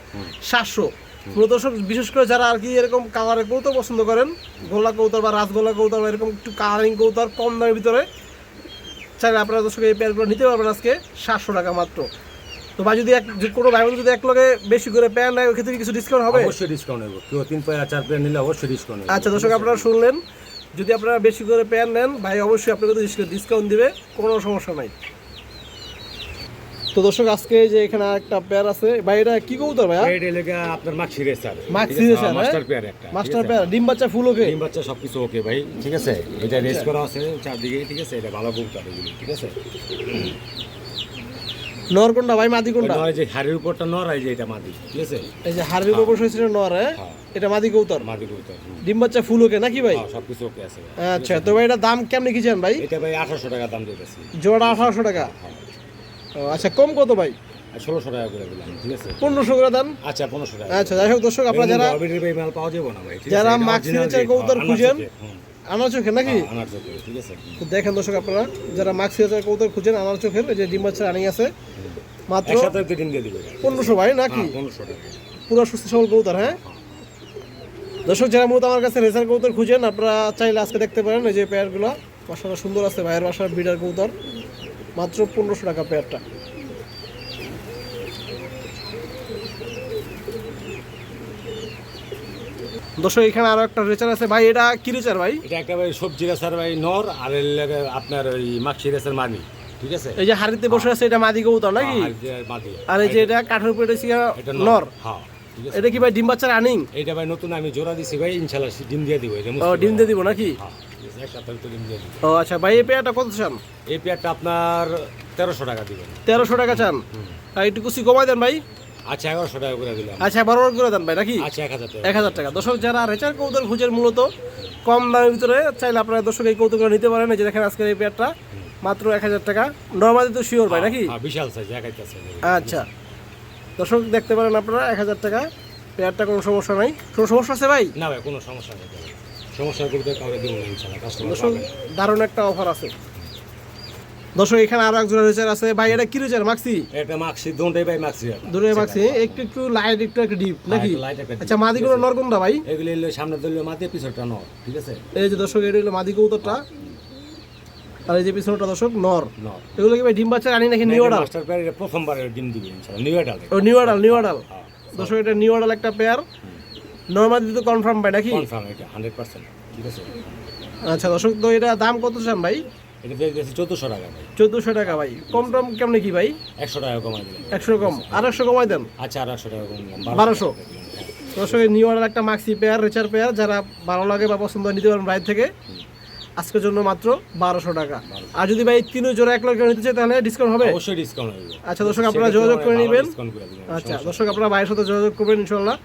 700। পুরো দর্শক বিশেষ করে যারা আর কি এরকম কালারের কবুতর পছন্দ করেন, গোলা কবুতর বা রাজগোলা কবুতর বা এরকম একটু কালারিং কবুতর কম দামের ভিতরে, চাইলে আপনারা দর্শক এই পেয়ারগুলো নিতে পারবেন আজকে 700 টাকা মাত্র। তো ভাই যদি কোনো ভাই বোন যদি এক লগে বেশি করে পেয়ার নেয়, ওই ক্ষেত্রে কিছু ডিসকাউন্ট হবে? অবশ্যই ডিসকাউন্ট হবে, কেউ 3 পেয়ার 4 পেয়ার নিলে অবশ্যই ডিসকাউন্ট হবে। আচ্ছা দর্শক আপনারা শুনলেন, যদি আপনারা বেশি করে পেয়ার নেন ভাই অবশ্যই আপনাকে ডিসকাউন্ট দিবে, কোনো সমস্যা নাই। তো দর্শক আজকে যে এখানে একটা পেয়ার আছে ভাই, এটা কি কবুতর ভাই? এটা লাগা আপনার Maksi racer, Maksi racer master pair একটা, মাস্টার পেয়ার। ডিম বাচ্চা ফুল ওকে? ডিম বাচ্চা সবকিছু ওকে ভাই, ঠিক আছে? এটা রেস করা আছে চারদিকে, ঠিক আছে? এটা ভালো কবুতর এগুলো, ঠিক আছে? নর কোনটা ভাই মাদি কোনটা? নয় যে হাড়ির উপরটা নর, এই যে এটা মাদি, ঠিক আছে? এই যে হাড়ির উপর বসে ছিল নর, এটা মাদি কবুতর। মাদি কবুতর। ডিম বাচ্চা ফুল ওকে নাকি ভাই? হ্যাঁ সবকিছু ওকে আছে। আচ্ছা তো ভাই এটা দাম কেমনে কি চান ভাই? এটা ভাই 1800 টাকা দাম দিতেছি। জোড়া 1800 টাকা? আচ্ছা কম কত ভাই? 1600 টাকা করে দিলাম, ঠিক আছে? 1500 করে দেন। আচ্ছা 1500 টাকা। আচ্ছা যাই হোক দর্শক আপনারা যারা মাল পাওয়া যাবে না ভাই, ঠিক আছে? যারা মাক্সি রেচার কবুতর খুঁজেন, আনার চোখে নাকি? আনার চোখে, ঠিক আছে? তো দেখেন দর্শক আপনারা যারা মাক্সি রেচার কবুতর খুঁজেন আনার চোখের, এই যে ডিম বাচ্চা রানিং আছে মাত্র এক সপ্তাহে ডিম দিয়ে দিবে 1500 ভাই নাকি? 1500 টাকা পুরো সুস্থ সবল কবুতর। হ্যাঁ দর্শক যারা মূলত আমার কাছে রেসার কবুতর খুঁজেন, আপনারা চাইলে আজকে দেখতে পারেন এই যে পেয়ারগুলো বাসাটা সুন্দর আছে, ভাইয়ের বাসার বিডার কবুতর, মাত্র 1500 টাকা পেয়ারটা। দর্শক এখানে আরো একটা রেচার আছে ভাই, এটা কি রেচার ভাই? এটা একটা ভাই সবজি রেসার ভাই নর, আর এর লাগে আপনার ওই মাক্সি রেসার মানি, ঠিক আছে? এই যে হাড়িতে বসে আছে এটা মাদি কবুতর নাকি? আর যে মাদি। আর এই যে এটা কাঠের উপরে এটা এটা নর। হ্যাঁ, ঠিক আছে। এটা কি ভাই ডিম বাচ্চা রানিং? এইটা ভাই নতুন আমি জোড়া দিছি ভাই, ইনশাআল্লাহ ডিম দিয়ে দিব। এটা ও ডিম দিয়ে দিব নাকি? হ্যাঁ, এক সপ্তাহ তো ডিম দিয়ে দিব। ও আচ্ছা ভাই, এই পেয়ারটা কত চান? এই পেয়ারটা আপনার 1300 টাকা দিবেন। 1300 টাকা চান? আর একটু কুচি কমাই দেন ভাই। আচ্ছা 1100 টাকা করে দিলাম। আচ্ছা বরাবর করে দেন ভাই নাকি? আচ্ছা 1000 টাকা। 1000 টাকা। দর্শক যারা রেচার কবুতর খুঁজের মূলত কম দামের ভিতরে চাইলে আপনারা দর্শক এই কবুতরগুলো নিতে পারেন। এই যে দেখেন আজকের এই পেয়ারটা মাত্র 1000 টাকা। নরমালি তো শিওর ভাই নাকি? হ্যাঁ বিশাল সাইজ একাই আছে। আচ্ছা দর্শক দেখতে পারেন আপনারা 1000 টাকা পেয়ারটা, কোনো সমস্যা নাই। কোনো সমস্যা আছে ভাই? না ভাই কোনো সমস্যা নেই, সমস্যা করতে কাউকে দিব না ইনশাআল্লাহ, কাস্টমার দর্শক পাবেন। দারুণ একটা অফার আছে। দর্শক এখানে আরো একজন রেচার আছে ভাই, এটা কি রেচার? মাক্সি? এটা মাক্সি দুটোই ভাই মাক্সি। দূরে মাক্সি, একটু একটু লাইট একটু একটু ডিপ নাকি? লাইট একটা আচ্ছা মাদিগুলো নর কোনটা ভাই? এগুলি হলো সামনে দলীয় মাটি, পিছনটা নর, ঠিক আছে? এই যে দর্শক এটা হলো মাদি কবুতরটা, আর এই যে পিছনটা দর্শক নর। নর। এগুলো কি ভাই ডিম বাচ্চা রানি নাকি নিউ অ্যাডাল? মাস্টার পেয়ার এটা প্রথমবার ডিম দিবে ইনশাআল্লাহ, নিউ অ্যাডাল। ও নিউ অ্যাডাল, নিউ অ্যাডাল। দর্শক এটা নিউ অ্যাডাল একটা পেয়ার, নরমালি তো কনফার্ম ভাই নাকি? কনফার্ম এটা 100%, ঠিক আছে? আচ্ছা দর্শক তো এটা দাম কত চান ভাই? এটা দিয়ে দিয়েছি 1400 টাকা ভাই। 1400 টাকা ভাই। কম টম কেমনে কি ভাই? 100 টাকা কমাই দিলাম। 100 কম, আর 100 কমাই দেন। আচ্ছা আর 100 টাকা কম দিলাম, 1200। দর্শক এই নিউ অ্যাডাল একটা মাক্সি পেয়ার, রেচার পেয়ার, যারা ভালো লাগে বা পছন্দ হয় নিতে পারেন বাইরে থেকে। আজকের জন্য মাত্র 1200 টাকা। আর যদি ভাই তিন জোড়া 1 লাখ নিতে চাই তাহলে ডিসকাউন্ট হবে? অবশ্যই ডিসকাউন্ট হবে। আচ্ছা দর্শক আপনারা যোগাযোগ করে নেবেন। ডিসকাউন্ট করে দিবেন। আচ্ছা দর্শক আপনারা ভাইয়ের সাথে যোগাযোগ করবেন, ইনশাল্লাহ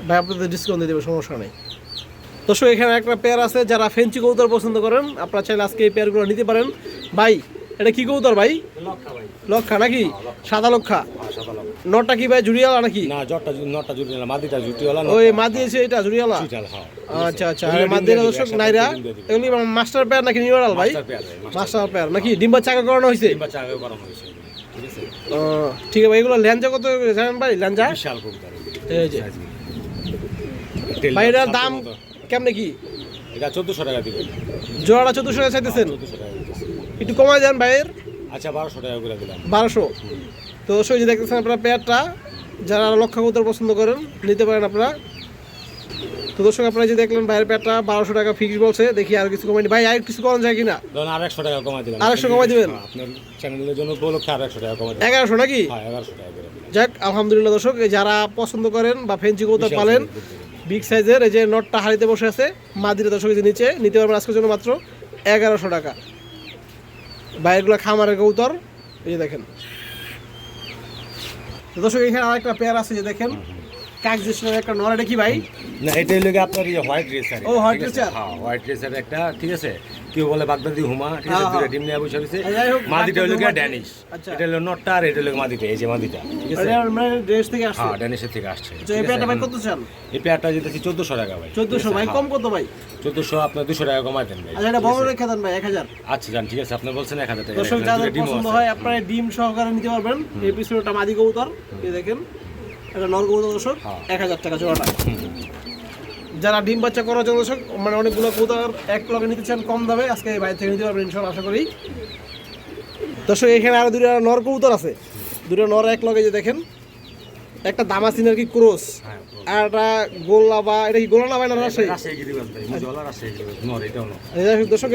ভাই আপনাদের ডিসকাউন্ট দিয়ে দেবে, সমস্যা নেই। দর্শক এখানে একটা পেয়ার আছে, যারা ফেন্সি কবুতর পছন্দ করেন আপনারা চাইলে আজকে এই পেয়ারগুলো নিতে পারেন। ভাই এটা কি কবুতর ভাই? লক্ষা ভাই। লক্ষা নাকি? সাদা লক্ষা। হ্যাঁ সাদা লক্ষা। নটটা কি ভাই জুড়িয়ালা নাকি? না জটটা নটটা জুটি না, মাদিটা জুটিওয়ালা। ওই মাদি আছে এটা জুড়িয়ালা? জুটিওয়ালা হ্যাঁ। আচ্ছা আচ্ছা, আর মাদিরা দর্শক নাইরা এগুলি মাস্টার পেয়ার নাকি নিউ অ্যাডাল ভাই? মাস্টার পেয়ার ভাই, মাস্টার পেয়ার নাকি? ডিম বাচ্চা আগে করানো হয়েছে? ডিম বাচ্চা আগে গরম হয়েছে, ঠিক আছে? ও ঠিক আছে ভাই। এগুলো ল্যাঞ্জা কত জানেন ভাই? ল্যাঞ্জা বিশাল কবুতর এই যে ভাই, এটার দাম কেমনে কি? এটা 1400 টাকা দিবেন। জোড়াটা 1400 টাকা চাইতেছেন? 1400 টাকা দিতেছি। একটু কমাই দেন ভাইয়ের। আচ্ছা 1200 টাকা করে দিলাম। 1200। তো দর্শক যে দেখতেছেন আপনারা পেয়ারটা, যারা লক্ষা কবুতর পছন্দ করেন নিতে পারেন আপনারা। তো দর্শক আপনারা যে দেখলেন ভাইয়ের পেয়ারটা 1200 টাকা ফিক্স বলছে, দেখি আর কিছু কমাই ভাই, আর কিছু কমানো যায় কিনা? ধরুন আর 100 টাকা কমাই দিলাম। 100 কমাই দিবেন? আপনার চ্যানেলের জন্য উপলক্ষে আর 100 টাকা কমাই দিলাম। 1100 নাকি? হ্যাঁ 1100 টাকা করে দিলাম। যাক আলহামদুলিল্লাহ দর্শক, এই যারা পছন্দ করেন বা ফেন্সি কবুতর পালেন বিগ সাইজের, এই যে নটটা হাড়িতে বসে আছে মাদিরা দর্শক যে নিচে নিতে পারবেন আজকের জন্য মাত্র 1100 টাকা। বাইরেগুলো খামারের কবুতর, এই যে দেখেন। তো দর্শক এখানে আরেকটা পেয়ার আছে, যে দেখেন কাকজেশনের একটা নর। এটা কি ভাই? না এটা হলো আপনার এই হোয়াইট রেসার। ও, হোয়াইট রেসার। হ্যাঁ হোয়াইট রেসার একটা, ঠিক আছে? কেউ বলে বাগদাদি হুমা, ঠিক আছে? হ্যাঁ, দুটো হ্যাঁ। ডিম নিয়ে বসে রয়েছে। যাই হোক, মাদিটা হলো বাগদাদি হুমা ড্যানিশ। আচ্ছা। এটা হলো নটটা, আর এটা হলো মাদিটা, এই যে মাদিটা, ঠিক আছে? এটা মানে ড্রেস থেকে আসছে? হ্যাঁ ড্যানিশের থেকে আসছে। আচ্ছা, এই পেয়ারটা ভাই কত চান? এই পেয়ারটা যেতেছি 1400 টাকা ভাই। 1400 ভাই, কম কত ভাই? 1400 আপনার 200 টাকা কমাই দেন ভাই। আচ্ছা এটা বড় রেখে দেন ভাই 1000। আচ্ছা জান, ঠিক আছে আপনি বলছেন 1000 টাকা। দর্শক যাদের পছন্দ হয় আপনারা ডিম সহকারে নিতে পারবেন। এই পিছনেটা মাদি কবুতর, এই দেখেন এটা নর কবুতর দর্শক, 1000 টাকা জোড়াটা। যারা ডিম বাচ্চা করার জন্য দর্শক মানে অনেকগুলো কবুতর এক লগে নিতে চান কম দামে, আজকে এই বাইরে থেকে নিতে পারবেন ইনশাআল্লাহ, আশা করি। দর্শক এখানে আরো দুটো নর কবুতর আছে, দুটো নর এক লগে, যে দেখেন একটা দামাসিন আর কি ক্রস, আর একটা গোল্লা, বা এটা কি গোল্লা না ভাই? না রাজশাহী? রাজশাহী গিরিবাজ ভাই, মুজওয়ালা রাজশাহী গিরিবাজ নর, এটাও নর। দর্শক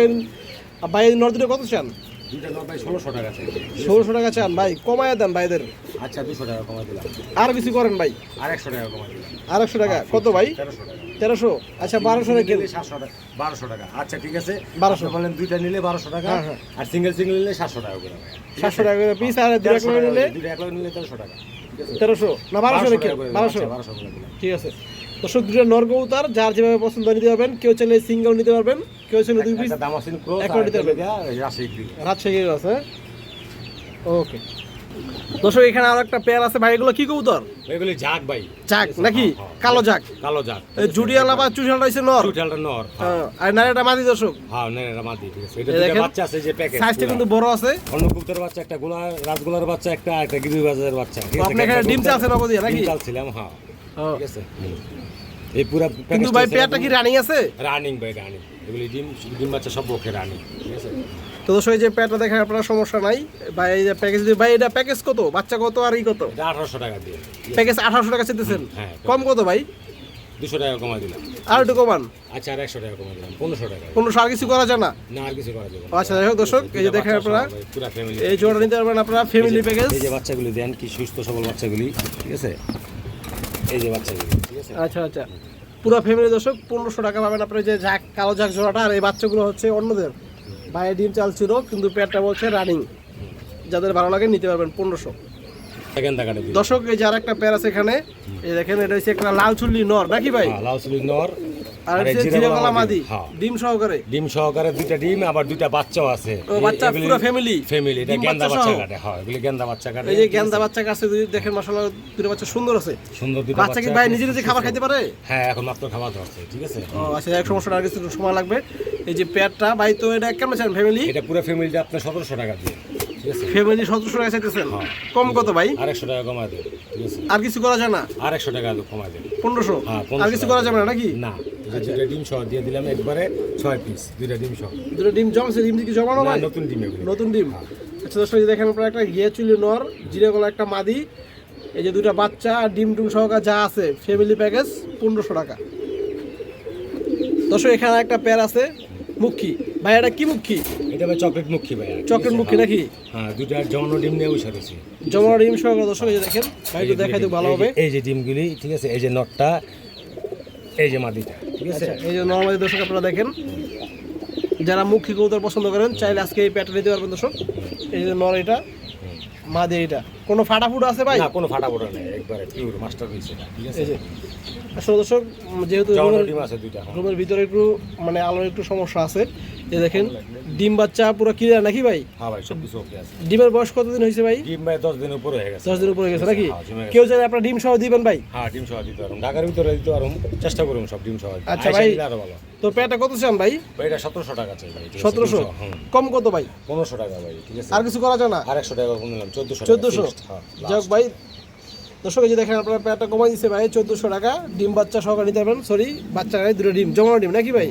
ভাই নর দুটো কত চান? দুইটা নর ভাই 1600 টাকা চাই। 1600 টাকা চান ভাই, কমায় দেন ভাইদের। আচ্ছা 200 টাকা কমাই দিলাম। আর কিছু করেন ভাই? আর 100 টাকা কমাই দিলাম। আর 100 টাকা কত ভাই? 1300 টাকা। 1300। আচ্ছা 1200 রেখে নিলে 700 টাকা, 1200 টাকা। আচ্ছা ঠিক আছে, 1200 আপনি বলেন দুইটা নিলে 1200 টাকা, হ্যাঁ, হ্যাঁ। আর সিঙ্গেল সিঙ্গেল নিলে 700 টাকা করে। 700 টাকা করে পিস, আর দুটো করে নিলে দুইটা এক লগে নিলে 1300 টাকা, ঠিক আছে? 1300 না 1200 রেখে 1200। 1200 করে দিলাম। ঠিক আছে দর্শক, দুটো নর কবুতর যার যেভাবে পছন্দ নিতে পারবেন, কেউ চাইলে সিঙ্গেল নিতে পারবেন, কেউ চাইলে দুই পিস একটা দামাসিন ক্রস এক আর নিতে একটা পারবেন। রাজশাহী গিরিবাজ। রাজশাহী আছে। ওকে দর্শক এখানে আর একটা পেয়ার আছে ভাই, এগুলো কি কবুতর? এগুলি জাগ ভাই। জাক নাকি? কালো জাক? কালো জাগ। জুডিয়ালা বা চুষালটা হইছে নর, চুটালটা নর। আর নারীটা মাদি দর্শক। হ্যাঁ নেড়া মাদি, ঠিক আছে? এটা এই দুইটা দেখেন, বাচ্চা আছে, যে প্যাকেজ সাইজটা কিন্তু বড় আছে। অন্য কবুতরের বাচ্চা একটা, গোলা রাজগোলার বাচ্চা একটা, একটা গিরিবাজের বাচ্চা, ঠিক তো আছে? আপনি এখানে ডিম চাচ্ছেন অবধি নাকি? ডিম চালছিলাম, হ্যাঁ, ও, ঠিক আছে? এই পুরা কিন্তু ভাই পেয়ারটা কি রানিং আছে? রানিং ভাই, রানিং। এগুলি ডিম ডিম বাচ্চা সব ওকে রানিং, ঠিক আছে? তো দর্শক এই যে পেয়ারটা দেখেন আপনার সমস্যা নাই ভাই। এই যে প্যাকেজ ভাই, এটা প্যাকেজ কত? বাচ্চা কত আর ই কত? এটা 1800 টাকা দিয়ে। প্যাকেজ 1800 টাকা চাইতেছেন, হ্যাঁ। কম কত ভাই? 200 টাকা কমাই দিলাম। আর একটু কমান। আচ্ছা আর 100 টাকা কমাই দিলাম, 1500 টাকা। 1500 আর কিছু করা যায় না? না আর কিছু করা যাবে না। আচ্ছা যাই হোক দর্শক, এই যে দেখেন আপনারা পুরো ফ্যামিলি এই জোড়া নিতে পারবেন আপনারা ফ্যামিলি প্যাকেজ। এই যে বাচ্চাগুলি দেন, কি সুস্থ সবল বাচ্চাগুলি, ঠিক আছে? এই যে বাচ্চাগুলি, ঠিক আছে? আচ্ছা আচ্ছা, পুরো ফ্যামিলি দর্শক 1500 টাকা পাবেন আপনারা। যে ঝাঁক কালো ঝাঁক জোড়াটা, আর এই বাচ্চাগুলো হচ্ছে অন্যদের, বাইরে ডিম চালছিল কিন্তু পেটটা বলছে রানিং। যাদের ভালো লাগে নিতে পারবেন 1500। গেন্দা কাটে দিই। দর্শক এই যে আরেকটা পেয়ার আছে এখানে, এই দেখেন এটা হচ্ছে একটা লাল চুল্লি নর নাকি ভাই? হ্যাঁ, লাল চুল্লি নর আর হচ্ছে জিরাগলা মাদি, হ্যাঁ। ডিম সহকারে। ডিম সহকারে 2টা ডিম, আবার 2টা বাচ্চাও আছে। ও বাচ্চা পুরো ফ্যামিলি। ফ্যামিলি, এটা ডিম গেন্দা বাচ্চা বাচ্চা সহ। কাটে। হ্যাঁ, এগুলি গেন্দা বাচ্চা কাটে। এই যে গেন্দা বাচ্চা কাছে যদি দেখেন মাশাআল্লাহ দুটো বাচ্চা সুন্দর আছে। সুন্দর 2টা বাচ্চা কি ভাই নিজে নিজে খাবার খাইতে পারে? হ্যাঁ, এখন মাত্র খাওয়া হচ্ছে, ঠিক আছে? ও আচ্ছা, এক সমস্যা না, আর কিছু সময় লাগবে। এই যে পেয়ারটা ভাই, তো এটা কেমন চান ফ্যামিলি? এটা পুরো ফ্যামিলিটা আপনার 1700 টাকা দিয়ে, ঠিক আছে? ফ্যামিলি 1700 টাকা চাইতেছেন? কম কত ভাই? আর 100 টাকা কমাই দেব, ঠিক আছে? আর কিছু করা যায় না? আর 100 টাকা কমাই দেব, 1500? হ্যাঁ, আর কিছু করা যাবে না নাকি? না। এই যে 2টা ডিম সহ দিয়ে দিলাম একবারে 6 পিস, 2টা ডিম সহ। দুটো ডিম জমছে, ডিম কি জমানো না, ভাই? নতুন ডিম এগুলো। নতুন ডিম। আচ্ছা দর্শক, এই যে দেখেন আপনারা একটা ঘিয়ে চুলি নর, জিরে গলা একটা মাদি, এই যে দুটো বাচ্চা আর ডিম টুম সহকারে যা আছে, ফ্যামিলি প্যাকেজ 1500 টাকা। দর্শক এখানে একটা পেয়ার আছে মুখী ভাই, এটা কি মুখী? এটা ভাই চকলেট মুখী ভাই। চকলেট মুখী নাকি? হ্যাঁ, 2টা জমানো ডিম নিয়ে বসে রয়েছে। জমানো ডিম সহকারে দর্শক, এই যে দেখেন ভাই, একটু দেখাই দেব ভালো হবে। এই যে ডিমগুলি, ঠিক আছে? এই যে নটটা, এই যে মাদিটা, ঠিক আছে? আচ্ছা, এই যে নরমালি দর্শক আপনারা দেখেন, যারা মুখী কবুতর পছন্দ করেন চাইলে আজকে এই প্যাটার্ন নিতে পারবেন দর্শক। এই যে নর এটা, মাদি এটা, কোনো ফাটাফুট আছে ভাই? না, কোনো ফাটাফোটা নেই, একবারে পিওর মাস্টার পিস এটা, ঠিক আছে? এই যে আসলে দর্শক, যেহেতু জমানো ডিম আছে 2টা। রুমের ভিতরে একটু মানে আলোর একটু সমস্যা আছে, এই দেখেন ডিম বাচ্চা পুরো ক্লিয়ার নাকি ভাই? হ্যাঁ ভাই, সব কিছু ওকে আছে। ডিমের বয়স কতদিন হয়েছে ভাই? ডিম ভাই 10 দিনের উপরে হয়ে গেছে। 10 দিন উপরে গেছে নাকি? হ্যাঁ, জমে গেছে। কেউ চাইলে আপনার ডিম সহ দিবেন ভাই? হ্যাঁ, ডিম সহ দিতে পারুন, ঢাকার ভিতরে দিতে পারুন, চেষ্টা করুন সব ডিম সহ। আচ্ছা ভাই, আরো ভালো। তো পেয়ারটা কত চান ভাই? ভাই এটা 1700 টাকা চাই ভাই, ঠিক আছে? 1700? হুম। কম কত ভাই? 1500 টাকা ভাই, ঠিক আছে? আর কিছু করা যায় না? আর 100 টাকা কম নিলাম, 1400 টাকা 1400? fixed, হ্যাঁ, যাক ভাই দর্শক, এই যে দেখেন আপনার পেয়ারটা কমাই দিচ্ছে ভাই 1400 টাকা। ডিম বাচ্চা সহকারে নিতে পারবেন, সরি বাচ্চা গায়ে দুটো ডিম, জমানো ডিম নাকি ভাই?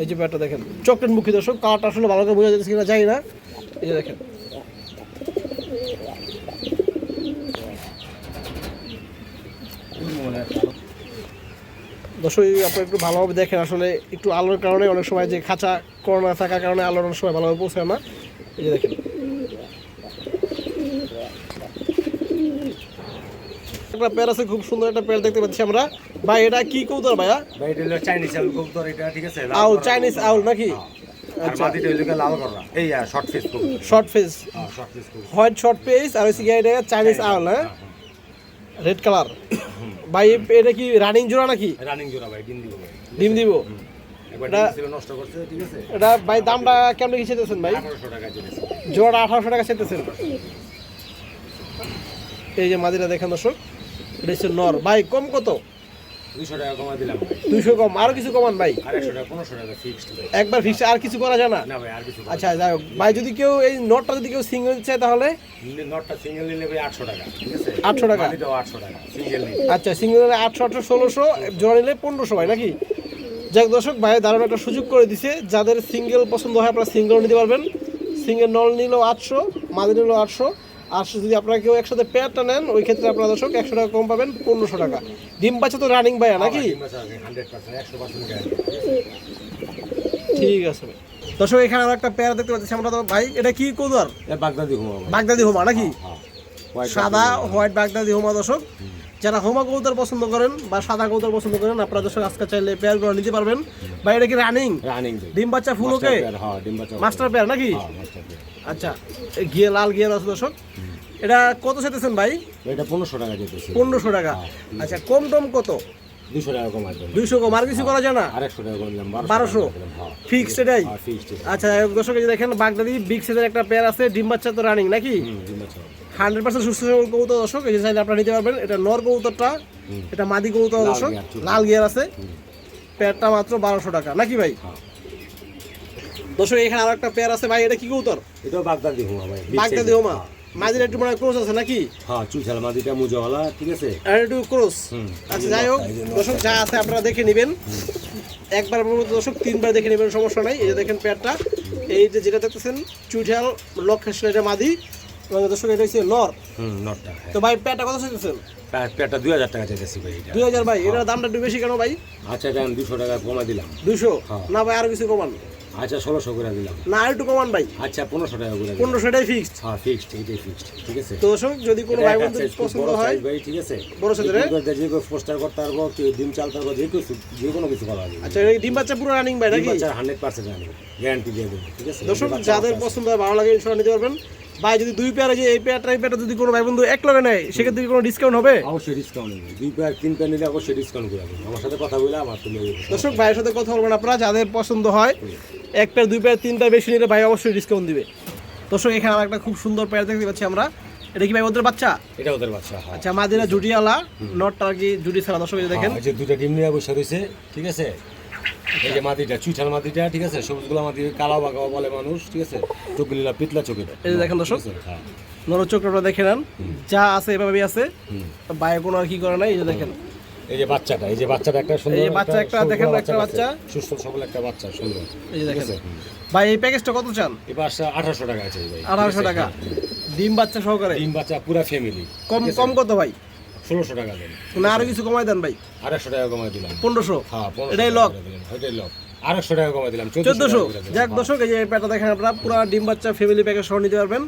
এই যে পেয়ারটা দেখেন চকলেট মুখী দর্শক, কালারটা আসলে ভালো করে বোঝা যাচ্ছে কিনা জানি না। এই যে দেখেন দর্শক, আপনারা একটু ভালোভাবে দেখেন, আসলে একটু আলোর কারণে অনেক সময় যে খাঁচা করোনা থাকার কারণে আলোর অনেক সময় ভালোভাবে পৌঁছায় না। এই যে দেখেন একটা পেয়ার আছে, খুব সুন্দর একটা পেয়ার দেখতে পাচ্ছি আমরা ভাই। এটা কি কবুতর ভাইয়া? ভাই এটা হলো চাইনিজ আউল কবুতর, এটা ঠিক আছে? আউল, চাইনিজ আউল নাকি? আর মাদিটা হলো লাল করা, এই শর্ট ফেস কবুতর। শর্ট ফেস, হ্যাঁ, শর্ট ফেস কবুতর। হোয়াইট শর্ট ফেস, আর হচ্ছে গিয়ে এটা চাইনিজ আউল, হ্যাঁ রেড কালার। ভাই এটা কি রানিং জোড়া নাকি? রানিং জোড়া ভাই, ডিম দিব ভাই। ডিম দিব? একবার ডিম ছিল নষ্ট করছে, ঠিক আছে? এটা ভাই দামটা কেমন কি চেতেছেন ভাই? 1800 টাকা চলেছে। জোড়া 1800 টাকা চেতেছেন। এই যে মাদিরা দেখেন দর্শক, এটা হচ্ছে নর ভাই। কম কত? 200 টাকা কমা দিলাম ভাই। 200 কম, আরো কিছু কমান ভাই? আর 100 টাকা, 1500 টাকা ফিক্সড ভাই। একবার ফিক্স, আর কিছু করা যায় না? না ভাই, আর কিছু আচ্ছা যাই হোক ভাই, যদি কেউ এই নটটা যদি কেউ সিঙ্গেল চায় তাহলে নটটা সিঙ্গেল নিলে ভাই 800 টাকা, ঠিক আছে? 800 টাকা? মাদিটাও 800 টাকা সিঙ্গেল নিলে। আচ্ছা, সিঙ্গেল 800, 800, 1600, জোড়া নিলে 1500 ভাই নাকি? যাক দর্শক, ভাই দারুণ একটা সুযোগ করে দিছে, যাদের সিঙ্গেল পছন্দ হয় আপনারা সিঙ্গেল নিতে পারবেন। সিঙ্গেল নল নিলেও 800, মাদি নিলেও 800। আর যদি আপনারা কেউ একসাথে পেয়ারটা নেন, ওই ক্ষেত্রে আপনারা দর্শক 100 টাকা কম পাবেন, 1500 টাকা। ডিম বাচ্চা তো রানিং ভাইয়া নাকি? 100% 100% গ্যারান্টি। ঠিক আছে ভাই। দর্শক এখানে আর একটা পেয়ার দেখতে পাচ্ছি আমরা তো ভাই, এটা কি কবুতর? এ বাগদাদি হুমা ভাই। বাগদাদি হোমা নাকি? হ্যাঁ, white সাদা বাগদাদি হুমা। হোয়াইট বাগদাদি হোমা দর্শক, যারা হোমা কবুতর পছন্দ করেন বা সাদা কবুতর পছন্দ করেন, আপনারা দর্শক আজকে চাইলে পেয়ারগুলো নিতে পারবেন। ভাই এটা কি রানিং? রানিং ভাই। ডিম বাচ্চা ফুল ওকে? হ্যাঁ, ডিম বাচ্চা। মাস্টার পেয়ার নাকি? হ্যাঁ, মাস্টার পেয়ার। আচ্ছা, এই ঘিয়ে লাল ঘিয়ার আছে দর্শক। এটা কত চাইতেছেন ভাই? এটা 1500 টাকা যেতেছে। 1500 টাকা। আচ্ছা, কম টম কত? 200 টাকা কমাই দেন। 200 কম, আর কিছু করা যায় না? আর 100 টাকা কম দিলাম, 1200? হ্যাঁ, ফিক্সড এটাই? আর ফিক্সড। আচ্ছা দর্শক, এই যে দেখেন বাগদাদি বিগ সাইজের একটা পেয়ার আছে, ডিম বাচ্চা তো রানিং নাকি? ডিম বাচ্চা 100% সুস্থ সবল কবুতর দর্শক, এই যে চাইলে আপনারা নিতে পারবেন। এটা নর কবুতরটা, এটা মাদি কবুতর দর্শক, গিয়ার, ছোট। লাল গিয়ার আছে। পেয়ারটা মাত্র 1200 টাকা নাকি ভাই? হ্যাঁ। দর্শক এখানে আরো একটা পেয়ার আছে ভাই, এটা কি কবুতর? এটাও বাগদাদি হুমা ভাই। big বাগদাদি size-এর। হোমা, মাদির একটু মনে ক্রস আছে নাকি? হ্যাঁ, চুলছাল মাদিটা মুজাওয়ালা, ঠিক আছে? আর একটু ক্রস। আচ্ছা যাই হোক দর্শক, যা আছে আপনারা দেখে নেবেন, একবার দর্শক 3বার দেখে নেবেন, সমস্যা নাই। এই যে দেখেন পেয়ারটা, এই যে যেটা দেখতেছেন চুইঠাল লক্ষেশ্বর, এটা মাদি, মানে দর্শক এটা হচ্ছে নর। নটটা তো ভাই পেয়ারটা কত চাইতেছেন? পেয়ারটা 2000 টাকা চাইতেছি ভাই এটা। 2000 ভাই, এটার দামটা একটু বেশি কেন ভাই? আচ্ছা দেন 200 টাকা কমা দিলাম। 200 হ্যাঁ। না ভাই, আরো কিছু কমান। আচ্ছা 1600 করে দিলাম। না আর একটু কমান ভাই। আচ্ছা 1500 টাকা করে দিলাম। 1500 টাই ফিক্সড। হ্যাঁ ফিক্সড, এটাই ফিক্সড, ঠিক আছে। তো দর্শক যদি কোনো ভাই বন্ধু পছন্দ হয় ভাই, ঠিক আছে, বড় সাইজের, যে কোনো পোস্টার করতে পারবো, কি ডিম চালতে পারবো, যে কোনো কিছু করা যাবে। আচ্ছা এই ডিম বাচ্চা পুরো রানিং ভাই নাকি? 100% জানি, গ্যারান্টি দিয়ে দেবো, ঠিক আছে। দর্শক যাদের পছন্দ হয় ভালো লাগে ইনশাআল্লাহ নিতে পারবেন ভাই। যদি দুই পেয়ার, যে এই পেয়ারটা যদি কোনো ভাই বন্ধু এক লগে নেয় সেক্ষেত্রে কোনো ডিসকাউন্ট হবে? অবশ্যই ডিসকাউন্ট হবে, 2 পেয়ার 3 পেয়ার নিলে অবশ্যই ডিসকাউন্ট করে দেবো। আমার সাথে কথা বলে আমার তুমি। দর্শক ভাইয়ের সাথে কথা বলবেন আপনারা, যাদের পছন্দ হয় এক পেয়ার, দুই পেয়ার, তিন পেয়ার বেশি নিলে ভাই অবশ্যই ডিসকাউন্ট দিবে। দর্শক এখানে একটা খুব সুন্দর পেয়ার দেখতে পাচ্ছি আমরা। এটা কি ভাই ওদের বাচ্চা? এটা ওদের বাচ্চা, হ্যাঁ। আচ্ছা মাদিনা জুটিয়ালা, নটটা কি জুটি ছাড়া? দর্শক এই যে দেখেন, এই যে দুটো ডিম নিয়ে বসে রয়েছে, ঠিক আছে। এই যে মাদিটা, চুইঠাল মাদিটা, ঠিক আছে। সবুজগুলা মাদি, কালা বাঘা বলে মানুষ, ঠিক আছে। চোখগুলা পিতলা চোখের। এই যে দেখেন দর্শক, হ্যাঁ নর চোখটা দেখে নেন, যা আছে এভাবেই আছে, ভাই কোনো আর কি করে নাই। এই যে দেখেন এই যে বাচ্চাটা, এই যে বাচ্চাটা একটা সুন্দর, এই যে বাচ্চা একটা দেখেন, একটা বাচ্চা সুস্থ সবল একটা বাচ্চা, সুন্দর। এই যে দেখেন ভাই, এই প্যাকেজটা কত চান? এবার 1800 টাকা আছে ভাই। 1800 টাকা ডিম বাচ্চা সহকারে? ডিম বাচ্চা পুরা ফ্যামিলি। কম কম কত ভাই? 1600 টাকা দেন। না আরো কিছু কমাই দেন ভাই? 250 টাকা কমাই দিলাম। 1500? হ্যাঁ 1500। এটাই লক? এটাই লক। 250 টাকা কমাই দিলাম, 1400। যাক দর্শক, এই যে প্যাকটা দেখেন আপনারা, পুরো ডিম বাচ্চা ফ্যামিলি প্যাকেজ সহ নিতে পারবেন।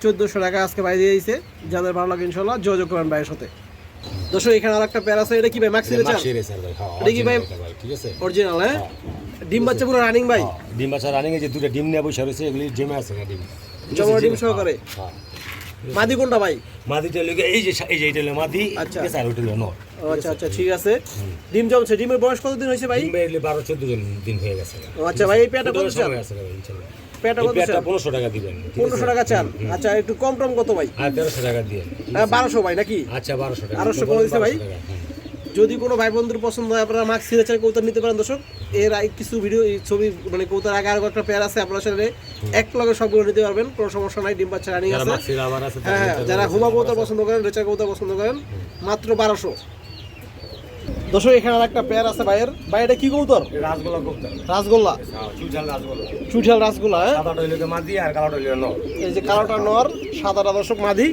1400 টাকা আজকে ভাই দিয়ে দিয়েছে। যাদের ভালো লাগে ইনশাআল্লাহ যোগাযোগ করবেন ভাইয়ের সাথে। দর্শক এখানে আরেকটা পেয়ার আছে, এটা কি ভাই ম্যাক্সি রেচার? এটা কি ভাই ঠিক আছে, অরিজিনাল? হ্যাঁ ডিম বাচ্চা পুরো রানিং ভাই? ডিম বাচ্চা রানিং। এই যে দুটো ডিম নিয়ে বসে রয়েছে, এগুলি জমে আছে না ডিম, জমা ডিম সহকারে। হ্যাঁ। মাদি কোনটা ভাই? মাদিটা লগে এই যে এটা হলো মাদি, আচ্ছা। ঠিক আছে। আর ওটা হলো নর। আচ্ছা আচ্ছা ঠিক আছে। ডিম জমছে, ডিমের বয়স কতদিন হয়েছে ভাই? ডিম বেরলে 12-14 দিন হয়ে গেছে। আচ্ছা ভাই, এই পেয়ারটা কত চান? ইনশাআল্লাহ পেয়ারটা কত চান? 1500 টাকা দিবেন। 1500 টাকা চান? আচ্ছা একটু কম টম কত ভাই? আর 1300 টাকা দিয়ে। 1200 ভাই নাকি? আচ্ছা 1200 টাকা। 1200 করে দিছে ভাই। যদি কোনো ভাই বন্ধুর পছন্দ হয় আপনারা মাক্স সিরেচার কৌতার নিতে পারেন। দর্শক এর আগে কিছু ভিডিও ছবি মানে কৌতার আগে আরো একটা পেয়ার আছে, আপনারা সেটা এক লগে সবগুলো নিতে পারবেন, কোনো সমস্যা নাই। ডিম বাচ্চা রানিং আছে। হ্যাঁ যারা হুমা কৌতা পছন্দ করেন, রেচার কৌতা পছন্দ করেন, মাত্র 1200। দর্শক এখানে একটা পেয়ার আছে ভাইয়ের। ভাই এটা কি কৌতর? রাসগোল্লা কবুতর। রাসগোল্লা, চুইঠাল রাসগোল্লা। চুইঠাল রাসগোল্লা। হ্যাঁ সাদাটা হইলো মাদি আর কালোটা হইলো নর। এই যে কালোটা নর, সাদাটা দর্শক মাদি।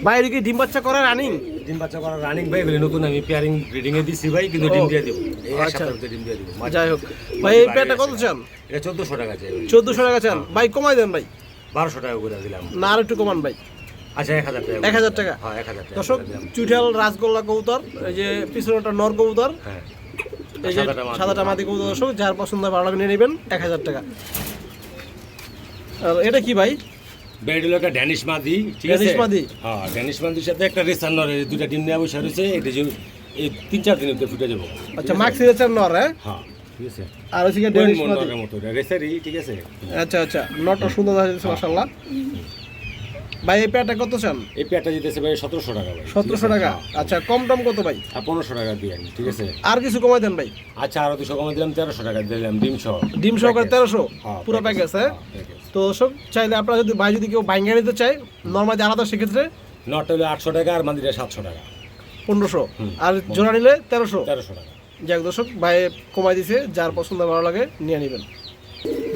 ভাই কি ডিম বাচ্চা করে রানিং? ডিম বাচ্চা করা রানিং ভাই, এগুলো নতুন আমি পেয়ারিং ব্রিডিং এ দিছি ভাই, কিন্তু ডিম দিয়ে দেব এই এক আচ্ছা। সপ্তাহের ডিম দিয়ে দেব। যাই হোক ভাই, এই পেয়ারটা কত চান? এটা 1400 টাকা চাই। 1400 টাকা চান? ভাই কমাই দেন ভাই। 1200 টাকা করে দিলাম। না আর একটু কমান ভাই। আচ্ছা 1000 টাকা। 1000 টাকা? হ্যাঁ 1000 টাকা। দর্শক চুইঠাল রাসগোল্লা কবুতর, এই যে পিছনেটা নর কবুতর, হ্যাঁ এই যে সাদাটা মাদি কবুতর। দর্শক যার পছন্দ হয় ভালো লাগে নিয়ে নেবেন, 1000 টাকা। আর এটা কি ভাই? বেডুল একটা ড্যানিশ মাদি, ঠিক আছে। ড্যানিশ মাদি? হ্যাঁ ড্যানিশ মাদির সাথে একটা রেসার নর, এই দুটো ডিম নিয়ে বসে রয়েছে। এটা যে এই 3-4 দিনের মধ্যে ফুটে যাবে। আচ্ছা মাক্সি রেচার নর? হ্যাঁ হ্যাঁ ঠিক আছে। আর হচ্ছে কি ড্যানিশ মাদি? নরের মতো এটা রেসারই, ঠিক আছে। আচ্ছা আচ্ছা, নরটা সুন্দর আছে মাশাআল্লাহ। ভাই এই পেয়ারটা কত চান? এই পেয়ারটা যেতেছে ভাই 1700 টাকা ভাই। 1700 টাকা? আচ্ছা কম টম কত ভাই? আর 1500 টাকা দিয়ে, ঠিক আছে। আর কিছু কমাই দেন ভাই? আচ্ছা আরো 200 কমে দিলাম, 1300 টাকা দিলাম ডিম সহ। ডিম সহকারে 1300 হ্যাঁ, পুরো প্যাকেজ? হ্যাঁ প্যাকেজ। তো সব চাইলে আপনারা যদি ভাই যদি কেউ বাইঙ্গা নিতে চায় নরমালি আলাদা, সেক্ষেত্রে নটটা হলো 800 টাকা আর মাদিটা 700 টাকা। 1500, আর জোড়া নিলে 1300। 1300 টাকা। যাক দর্শক ভাই কমাই দিছে, যার পছন্দ ভালো লাগে নিয়ে নেবেন।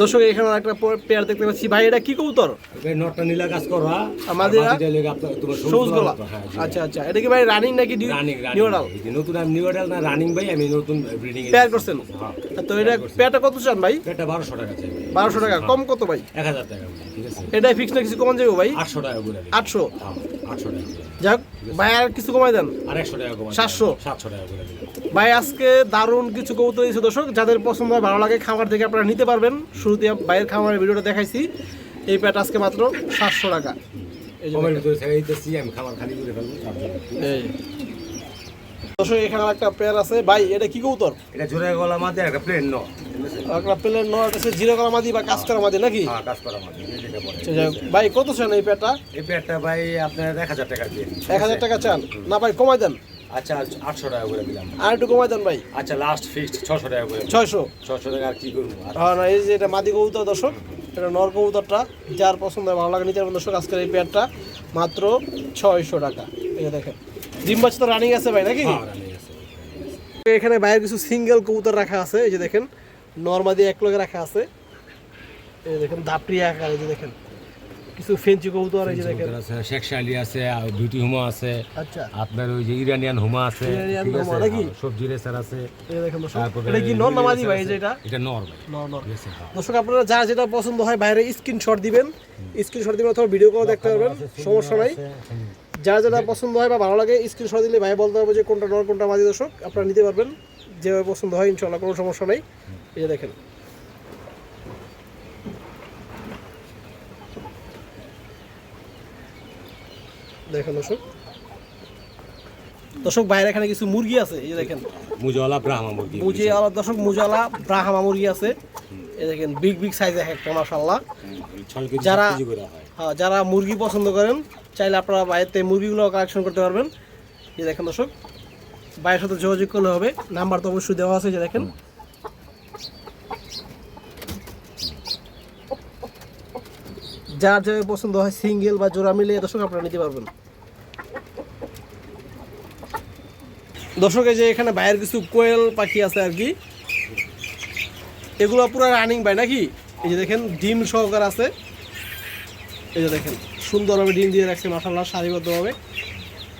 দর্শক এখানে একটা পেয়ার দেখতে পাচ্ছি ভাই, এটা কি কবুতর? এই নটটা নীলা কাজ করা আমাদের লেগে আপনার তোমার সবুজ গলা। হ্যাঁ আচ্ছা আচ্ছা, এটা কি ভাই রানিং নাকি রানিং নিউ অর্ডার? নতুন আমি নিউ অর্ডার না রানিং ভাই, আমি নতুন ব্রিডিং পেয়ার করছেন? হ্যাঁ। তো এটা পেয়ারটা কত চান ভাই? এটা 1200 টাকা চাই। 1200 টাকা? কম কত ভাই? 1000 টাকা, ঠিক আছে। এটাই ফিক্স না কিছু কমান যাবে ভাই? 800 টাকা করে দিন। 800? হ্যাঁ 800 টাকা। যাক ভাই আর কিছু কমাই দেন। আর 100 টাকা কমাই 700? 700 টাকা করে দিন ভাই আজকে দারুণ কিছু কবুতর দিয়েছে দর্শক, যাদের পছন্দ হয় ভালো লাগে খামার থেকে আপনারা নিতে পারবেন। শুরুতে বাইরের খামারের ভিডিওটা দেখাইছি। এই প্যাট আজকে মাত্র 700 টাকা। এই যে কমের ভিতরে ছেড়ে দিতেছি, আমি খাবার খালি করে ফেলবো তার জন্য। এই দর্শক এখানে একটা পেয়ার আছে ভাই, এটা কি কবুতর? এটা জোড়া গলা মাঝে একটা প্লেন ন, ঠিক আছে। একটা প্লেন নট আছে, জিরো করা মাদি বা কাজ করা মাদি নাকি? হ্যাঁ কাজ করা মাঝে যেটা বলে। আচ্ছা, যাই হোক। ভাই কত চান এই প্যাটটা? এই পেয়ারটা ভাই আপনার 1000 টাকা দিয়ে। 1000 টাকা চান? না ভাই কমাই দেন। আচ্ছা 800 টাকা করে দিলাম। আর একটু কমাই দেন ভাই। আচ্ছা লাস্ট ফিক্সড 600 টাকা করে। 600? 600 টাকা আর কি করবো আর। হ্যাঁ না, এই যে এটা মাদি কবুতর দর্শক, এটা নর কবুতরটা, যার পছন্দ হয় ভালো লাগে নিতে পারবেন দর্শক। আজকের এই পেয়ারটা মাত্র 600 টাকা। এই যে দেখেন ডিম বাচ্চা তো রানিং আছে ভাই নাকি? হ্যাঁ রানিং আছে। এখানে বাইরের কিছু সিঙ্গেল কবুতর রাখা আছে, এই যে দেখেন নরমাদি এক লগে রাখা আছে। এই দেখেন দাপড়ি আকার, এই যে দেখেন কি কিছু ফেন্সি কবুতর এই যে দেখেন। কবুতর আছে, শেখশালি আছে, আর বিউটি হুমা আছে, আচ্ছা, আপনার ওই যে ইরানিয়ান হুমা আছে, ইরানিয়ান ঠিক হুমা আছে, নাকি? সবজি রেসার আছে। এই দেখেন দর্শক, তারপরে এটা কি নর না মাদি ভাই? আছে। এই যে এটা নর ভাই। নর। ঠিক আছে, হ্যাঁ। দর্শক আপনারা যার যেটা পছন্দ হয় বাইরে স্ক্রিনশট দিবেন, স্ক্রিনশট দিবেন অথবা ভিডিও কল দেখতে পারবেন, সমস্যা নাই। যার যেটা পছন্দ হয় বা ভালো লাগে স্ক্রিনশট দিলে ভাই বলতে পারবো যে কোনটা নর কোনটা মাদি। দর্শক আপনারা নিতে পারবেন যেভাবে পছন্দ হয়, ইনশাআল্লাহ কোনো সমস্যা নাই। এই যে দেখেন, দেখেন দর্শক বাইরে এখানে কিছু মুরগি আছে। এই যে দেখেন মুজাওয়ালা ব্রাহ্মা মুরগি। মুজিয়ালা, দর্শক মুজালা ব্রাহ্মা মুরগি আছে। এই দেখেন বিগ বিগ সাইজ একটা মাশাআল্লাহ। 6 কেজি যারা 7 কেজি করে হয়। হ্যাঁ, যারা মুরগি পছন্দ করেন চাইলে আপনারা বাইরেতে মুরগিগুলো কালেকশন করতে পারবেন। এই দেখেন দর্শক, বাইরের সাথে যোগাযোগ করলে হবে, নাম্বার তো অবশ্যই দেওয়া আছে। যে দেখেন যার যেভাবে পছন্দ হয় সিঙ্গেল বা জোড়া মিলিয়ে দর্শক আপনারা নিতে পারবেন। দর্শক এই যে এখানে বাইরের কিছু কোয়েল পাখি আছে আর কি, এগুলো পুরো রানিং ভাই নাকি? এই যে দেখেন ডিম সহকার আছে। এই যে দেখেন সুন্দরভাবে ডিম দিয়ে রাখছে মাশাআল্লাহ, সারিবদ্ধভাবে।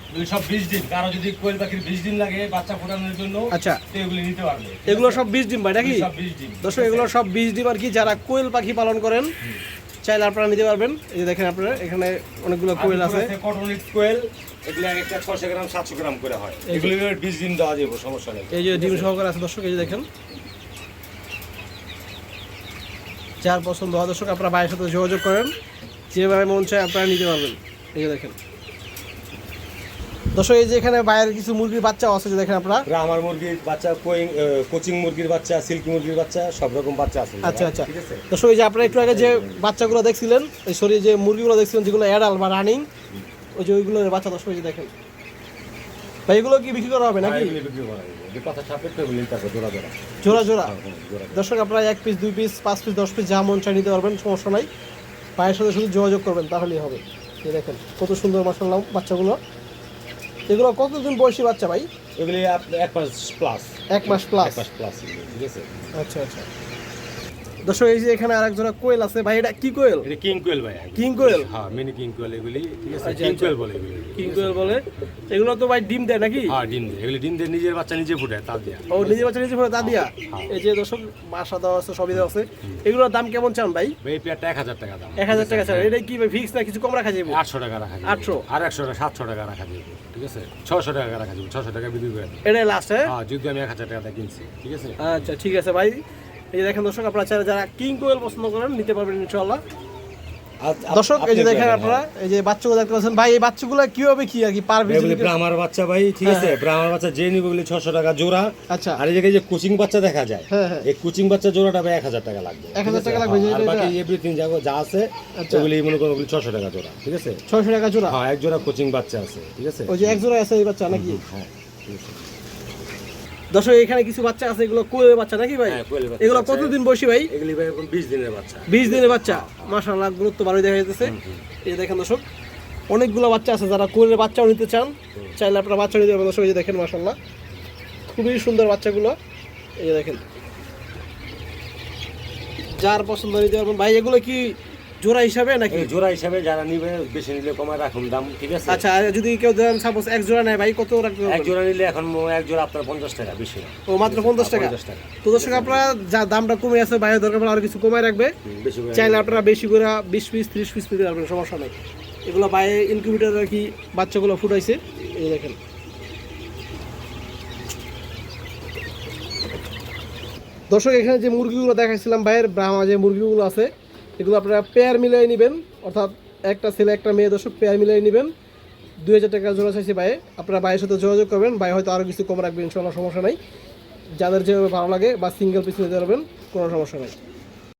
এগুলি সব 20 ডিম। কারো যদি কোয়েল পাখির 20 ডিম লাগে বাচ্চা ফোটানোর জন্য, আচ্ছা, তো এগুলি নিতে পারবে। এগুলো সব 20 ডিম ভাই নাকি? সব 20 ডিম। দর্শক এগুলো সব 20 ডিম আর কি। যারা কোয়েল পাখি পালন করেন চাইলে আপনারা নিতে পারবেন। এই যে দেখেন আপনারা এখানে অনেকগুলো কোয়েল আছে। কটনিক কোয়েল, এগুলি একটা 600 গ্রাম 700 গ্রাম করে হয়। এগুলি 20 ডিম দেওয়া যাবে, সমস্যা নেই। এই যে ডিম সহকারে আছে দর্শক। এই যে দেখেন, যার পছন্দ হয় দর্শক আপনারা ভাইয়ের সাথে যোগাযোগ করেন, যেভাবে মন চায় আপনারা নিতে পারবেন। এই যে দেখেন দর্শক, এই যে এখানে বাইরের কিছু মুরগির বাচ্চা আছে। যে দেখেন আপনারা আমার মুরগির বাচ্চা, কোচিং মুরগির বাচ্চা, সিল্কি মুরগির বাচ্চা, সব রকম বাচ্চা আছে। আচ্ছা আচ্ছা ঠিক আছে দর্শক, এই যে আপনারা একটু আগে যে বাচ্চাগুলো দেখছিলেন, এই সরি যে মুরগিগুলো দেখছিলেন যেগুলো অ্যাডাল বা রানিং, ওই যে ওইগুলোর বাচ্চা দর্শক। এই যে দেখেন ভাই, এগুলো কি বিক্রি করা হবে নাকি? এগুলি বিক্রি করা যাবে। যে কথা সাপেক্ষে এগুলি তারপর জোড়া জোড়া জোড়া জোড়া। জোড়া। দর্শক আপনারা 1 পিস 2 পিস 5 পিস 10 পিস যা মন চায় নিতে পারবেন, সমস্যা নাই। ভাইয়ের সাথে শুধু যোগাযোগ করবেন তাহলেই হবে। এই দেখেন কত সুন্দর মাশাআল্লাহ বাচ্চাগুলো। এগুলো কতদিন বয়সী বাচ্চা ভাই? এগুলি 1 মাস প্লাস। 1 মাস প্লাস। 1 মাস প্লাস, ঠিক আছে। আচ্ছা আচ্ছা দর্শক, এই যে এখানে আরেক জোড়া কোয়েল আছে ভাই। এটা কি কোয়েল? এটা কিং কোয়েল ভাই। কিং কোয়েল? হ্যাঁ, মিনি কিং কোয়েল এগুলি, ঠিক আছে। আচ্ছা, কিং আচ্ছা। কোয়েল বলে এগুলি। কিং কোয়েল বলে। এগুলো তো ভাই ডিম দেয় নাকি? হ্যাঁ, ডিম দেয়। এগুলি ডিম দেয়, নিজের বাচ্চা নিজে ফুটে তা দিয়া। ও নিজে বাচ্চা নিজে ফেলে তা দিয়া? হ্যাঁ। এই যে দর্শক বাসা দেওয়া আছে, সবই দেওয়া আছে। এগুলোর দাম কেমন চান ভাই? এই পেয়ারটা 1000 টাকা দাম। 1000 টাকা চান? এটা কি ভাই ফিক্স না কিছু কম রাখা যাবে? 800 টাকা রাখা যাবে। 800? আর 100 টাকা 700 টাকা রাখা যাবে, ঠিক আছে। 600 টাকা রাখা যাবে, 600 টাকা বিক্রি করে দেব। এটাই লাস্ট? হ্যাঁ, যদি আমি 1000 টাকা দিয়ে কিনছি, ঠিক আছে। আচ্ছা ঠিক আছে ভাই। এই যে দেখেন দর্শক, আপনারা চাইলে যারা কিং কোয়েল পছন্দ করেন নিতে পারবেন ইনশাআল্লাহ। দর্শক এই যে দেখেন আপনারা এই যে বাচ্চাগুলো দেখতে পাচ্ছেন ভাই, এই বাচ্চাগুলো কিভাবে কি আর কি পার পিস? এগুলি ব্রাহ্মার বাচ্চা ভাই, ঠিক আছে। ব্রাহ্মার বাচ্চা যে নিবে ওগুলি 600 টাকা জোড়া। আচ্ছা, আর এই জায়গায় যে কোচিং বাচ্চা দেখা যায়, হ্যাঁ হ্যাঁ, এই কোচিং বাচ্চা জোড়াটা ভাই 1000 টাকা লাগবে। 1000 টাকা লাগবে। আর বাকি এভরিথিং যা আছে আচ্ছা, ওগুলি মনে করুন ওগুলি 600 টাকা জোড়া, ঠিক আছে। 600 টাকা জোড়া? হ্যাঁ, এক জোড়া কোচিং বাচ্চা আছে, ঠিক আছে। ওই যে এক জোড়া আছে এই বাচ্চা নাকি? হ্যাঁ, ঠিক আছে। দর্শক এখানে কিছু বাচ্চা আছে, এগুলো কোয়েলের বাচ্চা নাকি ভাই? হ্যাঁ, কোয়েলের বাচ্চা। এগুলো কতদিন বয়সী ভাই? এগুলি ভাই এখন 20 দিনের বাচ্চা। 20 দিনের বাচ্চা, মাশাআল্লাহ গুরুত্ব ভালোই দেখা যাচ্ছে। এই দেখেন দর্শক, অনেকগুলো বাচ্চা আছে। যারা কোয়েলের বাচ্চাও নিতে চান চাইলে আপনারা বাচ্চা নিতে পারবেন দর্শক। এই যে দেখেন মাশাআল্লাহ খুবই সুন্দর বাচ্চাগুলো। এই যে দেখেন, যার পছন্দ নিতে পারবেন ভাই। এগুলো কি জোড়া হিসাবে নাকি? এই জোড়া হিসাবে যারা নিবে বেশি নিলে কমায় রাখুন দাম, ঠিক আছে। আচ্ছা, আর যদি কেউ দেন সাপোজ এক জোড়া নেয় ভাই, কত রাখতে এক পারবেন? জোড়া নিলে এখন এক জোড়া আপনার 50 টাকা, বেশি না। ও মাত্র 50 টাকা? 50 টাকা। তো দর্শক আপনারা যা দামটা কমে আছে, বাইরে দরকার পড়লে আরো কিছু কমায় রাখবে। বেশি করে চাইলে আপনারা বেশি করে 20 পিস 30 পিস নিতে পারবেন, সমস্যা নেই। এগুলো বাইরে ইনকিউবেটর আর কি বাচ্চাগুলো ফুটাইছে। এই দেখেন দর্শক, এখানে যে মুরগিগুলো দেখাইছিলাম ভাইয়ের ব্রাহ্মা যে মুরগিগুলো আছে, এগুলো আপনারা পেয়ার মিলাই নেবেন, অর্থাৎ একটা ছেলে একটা মেয়ে দর্শক পেয়ার মিলাই নেবেন। 2000 টাকা জোড়া চাইছে ভাই। আপনারা ভাইয়ের সাথে যোগাযোগ করবেন, ভাই হয়তো আরও কিছু কম রাখবেন ইনশাআল্লাহ, সমস্যা নাই। যাদের যেভাবে ভালো লাগে বা সিঙ্গেল পিস নিতে পারবেন, কোনো সমস্যা নাই।